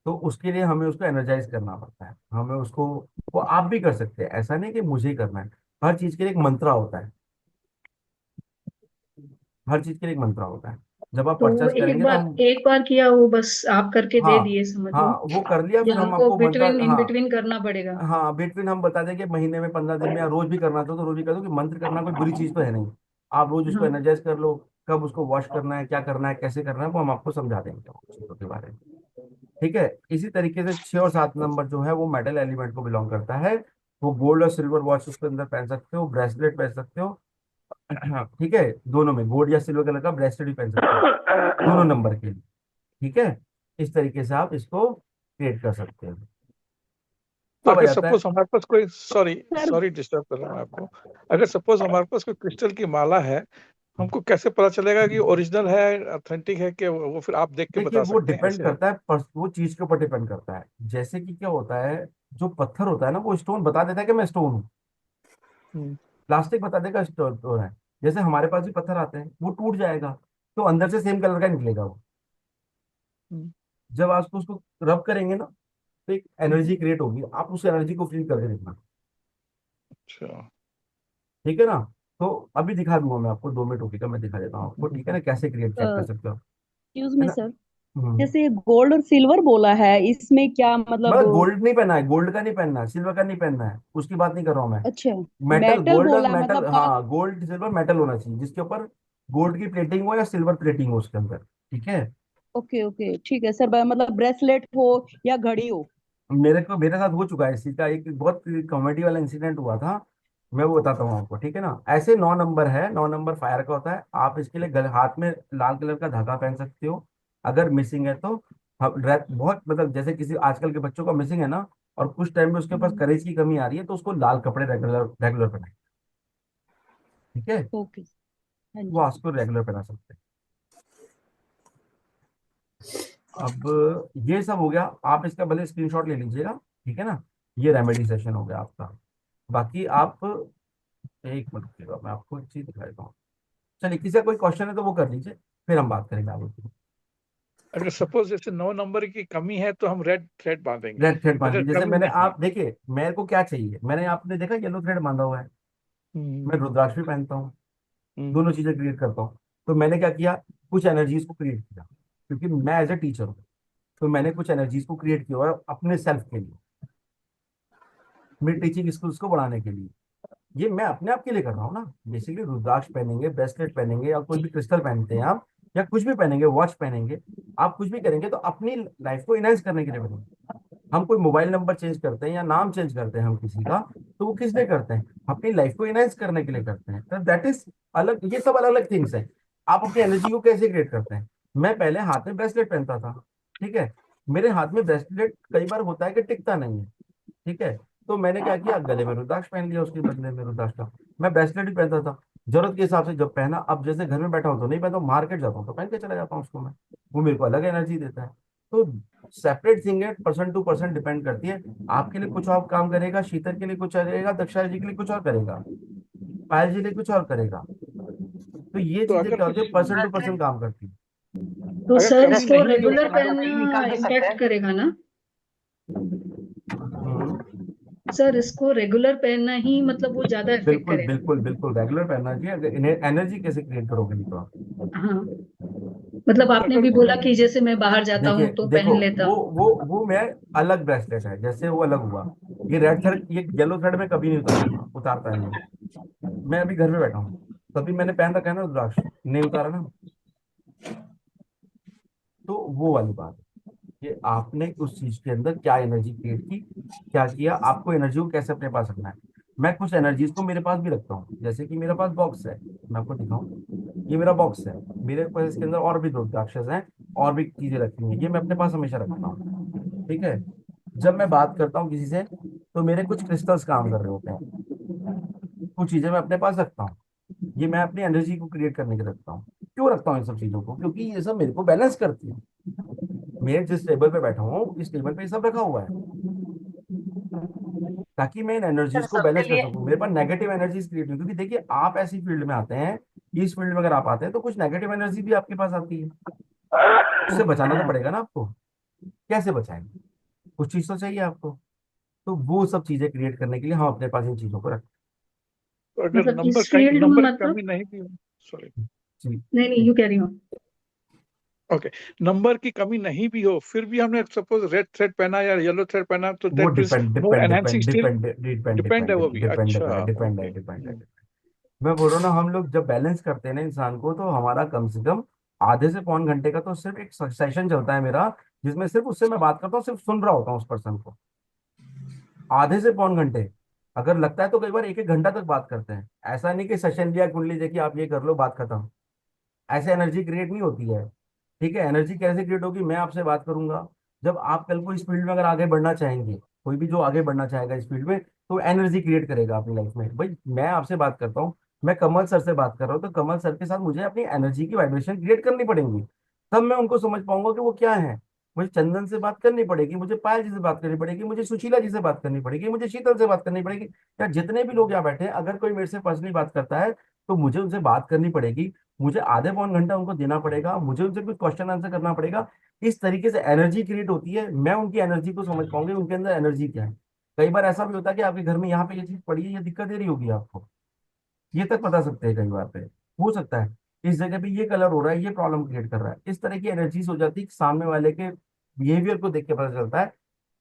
तो उसके लिए हमें उसको एनर्जाइज करना पड़ता है, हमें उसको, वो आप भी कर सकते हैं, ऐसा नहीं कि मुझे ही करना है। हर चीज के लिए एक मंत्रा होता है, हर चीज के लिए एक मंत्रा होता है। जब आप तो वो परचेस करेंगे तो हम, एक बार किया, वो बस आप करके दे हाँ दिए समझ हाँ लो, वो कर लिया, या फिर हम हमको आपको मंत्रा, बिटवीन इन हाँ बिटवीन करना पड़ेगा? हाँ बिटवीन हम बता देंगे, महीने में 15 दिन में, या रोज भी करना चाहो तो रोज भी कर दो, कि मंत्र करना कोई बुरी चीज तो है नहीं। आप रोज उसको हाँ। एनर्जाइज कर लो, कब उसको वॉश करना है, क्या करना है, कैसे करना है, वो हम आपको समझा देंगे उन चीजों के बारे में, ठीक है। इसी तरीके से 6 और 7 नंबर जो है वो मेटल एलिमेंट को बिलोंग करता है। वो गोल्ड और सिल्वर वॉच उसके अंदर पहन सकते हो, ब्रेसलेट पहन सकते हो, ठीक है, दोनों में गोल्ड या सिल्वर कलर का ब्रेसलेट भी पहन सकते हो, दोनों नंबर के लिए, ठीक है। इस तरीके से आप इसको क्रिएट कर सकते हो। तो अब आ अगर जाता है, सपोज हमारे पास कोई, सॉरी सर सॉरी डिस्टर्ब कर रहा हूँ आपको, अगर सपोज हमारे पास कोई क्रिस्टल की माला है, हमको कैसे पता चलेगा कि ओरिजिनल है, ऑथेंटिक है, कि वो फिर आप देख के देखिए बता वो सकते हैं डिपेंड ऐसे? करता है, वो चीज के ऊपर डिपेंड करता है। जैसे कि क्या होता है, जो पत्थर होता है ना, वो स्टोन बता देता है कि मैं स्टोन हूँ, हम्म। प्लास्टिक बता देगा स्टोन है। जैसे हमारे पास भी पत्थर आते हैं, वो टूट जाएगा, तो अंदर से सेम कलर का निकलेगा वो। हम्म। जब आप उसको रब करेंगे ना, तो एक एनर्जी क्रिएट होगी, आप उस एनर्जी को फील करके देखना, अच्छा। ठीक है ना। तो अभी दिखा दूंगा मैं आपको, 2 मिनट रुकिएगा, मैं दिखा देता हूँ आपको, ठीक है ना, कैसे क्रिएट चेक कर सकते हो, एक्सक्यूज है मी ना। सर, हम्म। जैसे गोल्ड और सिल्वर बोला है, इसमें क्या मतलब? मतलब गोल्ड नहीं पहनना है, गोल्ड का नहीं पहनना है, सिल्वर का नहीं पहनना है, उसकी बात नहीं कर रहा हूँ मैं। अच्छा, मेटल, मेटल गोल्ड और बोला है मेटल, मतलब हाँ गोल्ड सिल्वर मेटल होना चाहिए, जिसके ऊपर गोल्ड की प्लेटिंग हो या सिल्वर प्लेटिंग हो उसके अंदर, ठीक है। ओके ओके ठीक है सर, मतलब ब्रेसलेट हो या घड़ी हो। मेरे साथ हो चुका है इस चीज का, एक बहुत कॉमेडी वाला इंसिडेंट हुआ था, मैं वो बताता हूँ आपको, ठीक है ना। ऐसे 9 नंबर है, 9 नंबर फायर का होता है, आप इसके लिए हाथ में लाल कलर का धागा पहन सकते हो, अगर मिसिंग है तो। हम बहुत मतलब जैसे किसी आजकल के बच्चों का मिसिंग है ना, और कुछ टाइम में उसके पास करेज की कमी आ रही है, तो उसको लाल कपड़े रेगुलर रेगुलर पहनाए। ठीक है, ओके। हाँ वो जी। उसको रेगुलर पहना सकते हैं। अब ये सब हो गया, आप इसका भले स्क्रीनशॉट ले लीजिएगा। ठीक है ना, ये रेमेडी सेशन हो गया आपका। बाकी आप एक मिनट रुकिएगा, मैं आपको एक चीज दिखा देता हूँ। चलिए, किसी का कोई क्वेश्चन है तो वो कर लीजिए, फिर हम बात करेंगे आगे की। अगर सपोज जैसे 9 नंबर की कमी है तो हम रेड थ्रेड बांधेंगे। रेड थ्रेड अगर बांधिए, जैसे कमी मैंने, नहीं है। आप देखिए मेरे को क्या चाहिए, मैंने आपने देखा येलो थ्रेड बांधा हुआ है। मैं हम्म, रुद्राक्ष भी पहनता हूँ, दोनों हम्म, चीजें क्रिएट करता हूँ। तो मैंने क्या किया, कुछ एनर्जीज को क्रिएट किया, क्योंकि मैं एज ए टीचर हूँ। तो मैंने कुछ एनर्जीज को क्रिएट किया और अपने सेल्फ के लिए, मेरी टीचिंग स्किल्स को बढ़ाने के लिए। ये मैं अपने आप के लिए कर रहा हूँ ना। बेसिकली रुद्राक्ष पहनेंगे, ब्रेसलेट पहनेंगे, या कोई भी क्रिस्टल पहनते हैं आप, या कुछ भी पहनेंगे, वॉच पहनेंगे, आप कुछ भी करेंगे तो अपनी लाइफ को इनहेंस करने के लिए बनेंगे। हम कोई मोबाइल नंबर चेंज करते हैं या नाम चेंज करते हैं हम किसी का, तो वो किस लिए करते हैं, अपनी लाइफ को इनहेंस करने के लिए करते हैं। तो दैट इज अलग, ये सब अलग अलग थिंग्स हैं। आप अपनी एनर्जी को कैसे क्रिएट करते हैं। मैं पहले हाथ में ब्रेसलेट पहनता था। ठीक है, मेरे हाथ में ब्रेसलेट कई बार होता है कि टिकता नहीं है। ठीक है, तो मैंने क्या किया, गले में रुद्राक्ष पहन लिया, उसके बदले में रुद्राक्ष का। मैं ब्रेसलेट भी पहनता था, जरूरत के हिसाब से जब पहना। अब जैसे घर में बैठा हूं तो नहीं पहनता हूं, मार्केट जाता हूँ तो पहन के चला जाता हूँ उसको मैं। वो मेरे को अलग एनर्जी देता है। तो सेपरेट थिंग है, पर्सन टू पर्सन डिपेंड करती है। आपके लिए कुछ और काम करेगा, शीतल के लिए कुछ और करेगा, दक्षा जी के लिए कुछ और करेगा, पायल जी के लिए कुछ और करेगा। तो ये तो चीजें अगर क्या होती है, कुछ पर्सन टू पर्सन ब्रेसलेट काम करती है। तो अगर सर कमी इसको नहीं भी हो रेगुलर तो हम लोग नहीं पहनना निकाल भी सकते इम्पैक्ट हैं। करेगा ना? हम्म। सर इसको रेगुलर पहनना ही मतलब वो ज्यादा इफेक्ट बिल्कुल करेगा? बिल्कुल बिल्कुल रेगुलर पहनना चाहिए। अगर एनर्जी कैसे क्रिएट करोगे, नहीं तो आप हाँ, मतलब तो आपने अगर भी बोला कि जैसे मैं बाहर जाता देखिए, हूँ तो देखो, पहन लेता हूँ। वो मैं अलग ब्रेसलेट है, जैसे वो अलग हुआ। ये रेड थ्रेड, ये येलो थ्रेड में कभी नहीं उतारूंगा, उतारता नहीं हूँ। मैं अभी घर में बैठा हूँ, तभी मैंने पहन रखा है ना रुद्राक्ष, नहीं उतारा ना। तो वो वाली बात है कि आपने उस चीज के अंदर क्या एनर्जी क्रिएट की, क्या किया, आपको एनर्जी को कैसे अपने पास रखना है। मैं कुछ एनर्जीज को मेरे पास भी रखता हूँ, जैसे कि मेरे पास बॉक्स है, मैं आपको दिखाऊं। ये मेरा बॉक्स है, मेरे पास इसके अंदर और भी रुद्राक्षस हैं, और भी चीजें रखी हुई हैं, ये मैं अपने पास हमेशा रखता हूँ। ठीक है, जब मैं बात करता हूँ किसी से, तो मेरे कुछ क्रिस्टल्स काम कर रहे होते हैं, कुछ चीजें मैं अपने पास रखता हूँ। ये मैं अपनी एनर्जी को क्रिएट करने के लिए रखता हूँ। क्यों रखता हूँ इन सब चीजों को, क्योंकि ये सब मेरे को बैलेंस करती है। मैं जिस टेबल पे बैठा हूँ, इस टेबल पे ये सब रखा हुआ है, ताकि मैं इन सर एनर्जीज को सबके बैलेंस कर लिए सकूं, मेरे पास नेगेटिव एनर्जीज क्रिएट नहीं। क्योंकि देखिए, आप ऐसी फील्ड में आते हैं, इस फील्ड में अगर आप आते हैं तो कुछ नेगेटिव एनर्जी भी आपके पास आती है, उससे बचाना तो पड़ेगा ना आपको। कैसे बचाएंगे, कुछ चीज तो चाहिए आपको। तो वो सब चीजें क्रिएट करने के लिए हम अपने पास इन चीजों को रखते तो अगर मतलब नंबर इस फील्ड में नंबर की मतलब, कमी नहीं भी हो। सॉरी। हैं। नहीं नहीं, you carry on. Okay. Number की कमी नहीं भी हो फिर भी हमने सपोज रेड थ्रेड पहना या येलो थ्रेड पहना तो वो that is depend more depend enhancing depend still. Depend depend depend है डिपेंड वो भी। डिपेंड अच्छा। डिपेंड है ओके। डिपेंड है। मैं बोल रहा हूँ ना, हम लोग जब बैलेंस करते हैं ना इंसान को, तो हमारा कम से कम आधे से पौन घंटे का तो सिर्फ एक सेशन चलता है मेरा, जिसमें सिर्फ उससे मैं बात करता हूँ, सिर्फ सुन रहा होता हूँ उस पर्सन को। आधे से पौन घंटे, अगर लगता है तो कई बार एक एक घंटा तक बात करते हैं। ऐसा नहीं कि सेशन लिया, कुंडली देखी, आप ये कर लो, बात खत्म। ऐसे एनर्जी क्रिएट नहीं होती है। ठीक है, एनर्जी कैसे क्रिएट होगी, मैं आपसे बात करूंगा, जब आप कल को इस फील्ड में अगर आगे बढ़ना चाहेंगे, कोई भी जो आगे बढ़ना चाहेगा इस फील्ड में, तो एनर्जी क्रिएट करेगा अपनी लाइफ में। भाई मैं आपसे बात करता हूँ, मैं कमल सर से बात कर रहा हूँ, तो कमल सर के साथ मुझे अपनी एनर्जी की वाइब्रेशन क्रिएट करनी पड़ेगी, तब मैं उनको समझ पाऊंगा कि वो क्या है। मुझे चंदन से बात करनी पड़ेगी, मुझे पायल जी से बात करनी पड़ेगी, मुझे सुशीला जी से बात करनी पड़ेगी, मुझे शीतल से बात करनी पड़ेगी, या जितने भी लोग यहाँ बैठे हैं, अगर कोई मेरे से पर्सनली बात करता है, तो मुझे उनसे बात करनी पड़ेगी। मुझे आधे पौन घंटा उनको देना पड़ेगा, मुझे उनसे कुछ क्वेश्चन आंसर करना पड़ेगा। इस तरीके से एनर्जी क्रिएट होती है, मैं उनकी एनर्जी को समझ पाऊंगी, उनके अंदर एनर्जी क्या है। कई बार ऐसा भी होता है कि आपके घर में यहाँ पे ये चीज पड़ी है, ये दिक्कत दे रही होगी आपको, ये तक बता सकते हैं कई बार पे। हो सकता है इस जगह पे ये कलर हो रहा है, ये प्रॉब्लम क्रिएट कर रहा है। इस तरह की एनर्जीज हो जाती है कि सामने वाले के बिहेवियर को देख के पता चलता है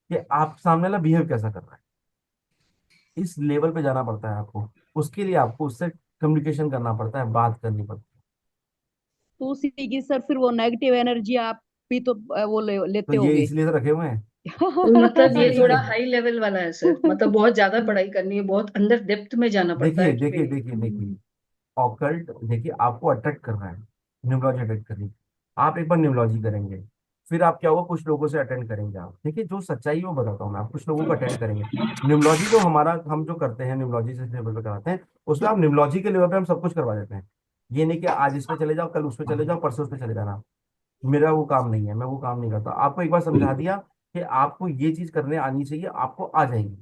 कि आप सामने वाला बिहेव कैसा कर रहा है। इस लेवल पे जाना पड़ता है आपको, उसके लिए आपको उससे कम्युनिकेशन करना पड़ता है, बात करनी पड़ती है। तो उसी की सर फिर वो नेगेटिव एनर्जी आप भी तो वो तो लेते ये होगे। इसलिए तो रखे हुए हैं। तो मतलब ये ये थोड़ा इसलिए, हाई लेवल वाला है सर, मतलब बहुत ज्यादा पढ़ाई करनी है, बहुत अंदर डेप्थ में जाना पड़ता देखिए है कि देखिए भाई। देखिए देखिए, ऑकल्ट देखिए आपको अट्रैक्ट कर रहा है, न्यूमरोलॉजी अट्रैक्ट करेगी। आप एक बार न्यूमरोलॉजी करेंगे, फिर आप क्या होगा, कुछ लोगों से अटेंड करेंगे आप, ठीक है, जो सच्चाई है वो बताता हूँ मैं, आप कुछ लोगों को अटेंड करेंगे। न्यूमोलॉजी जो हमारा हम जो करते हैं, न्यूमोलॉजी से लेवल पे कराते हैं, उसमें आप न्यूमोलॉजी के लेवल पे हम सब कुछ करवा देते हैं। ये नहीं कि आज इस पे चले जाओ, कल उस पे चले जाओ, परसों उस पे चले जाना, मेरा वो काम नहीं है, मैं वो काम नहीं करता। आपको एक बार समझा दिया कि आपको ये चीज करने आनी चाहिए, आपको आ जाएगी,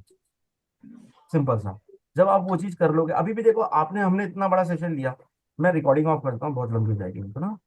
सिंपल सा। जब आप वो चीज कर लोगे, अभी भी देखो आपने, हमने इतना बड़ा सेशन लिया, मैं रिकॉर्डिंग ऑफ करता हूँ, बहुत लंबी हो जाएगी तो ना।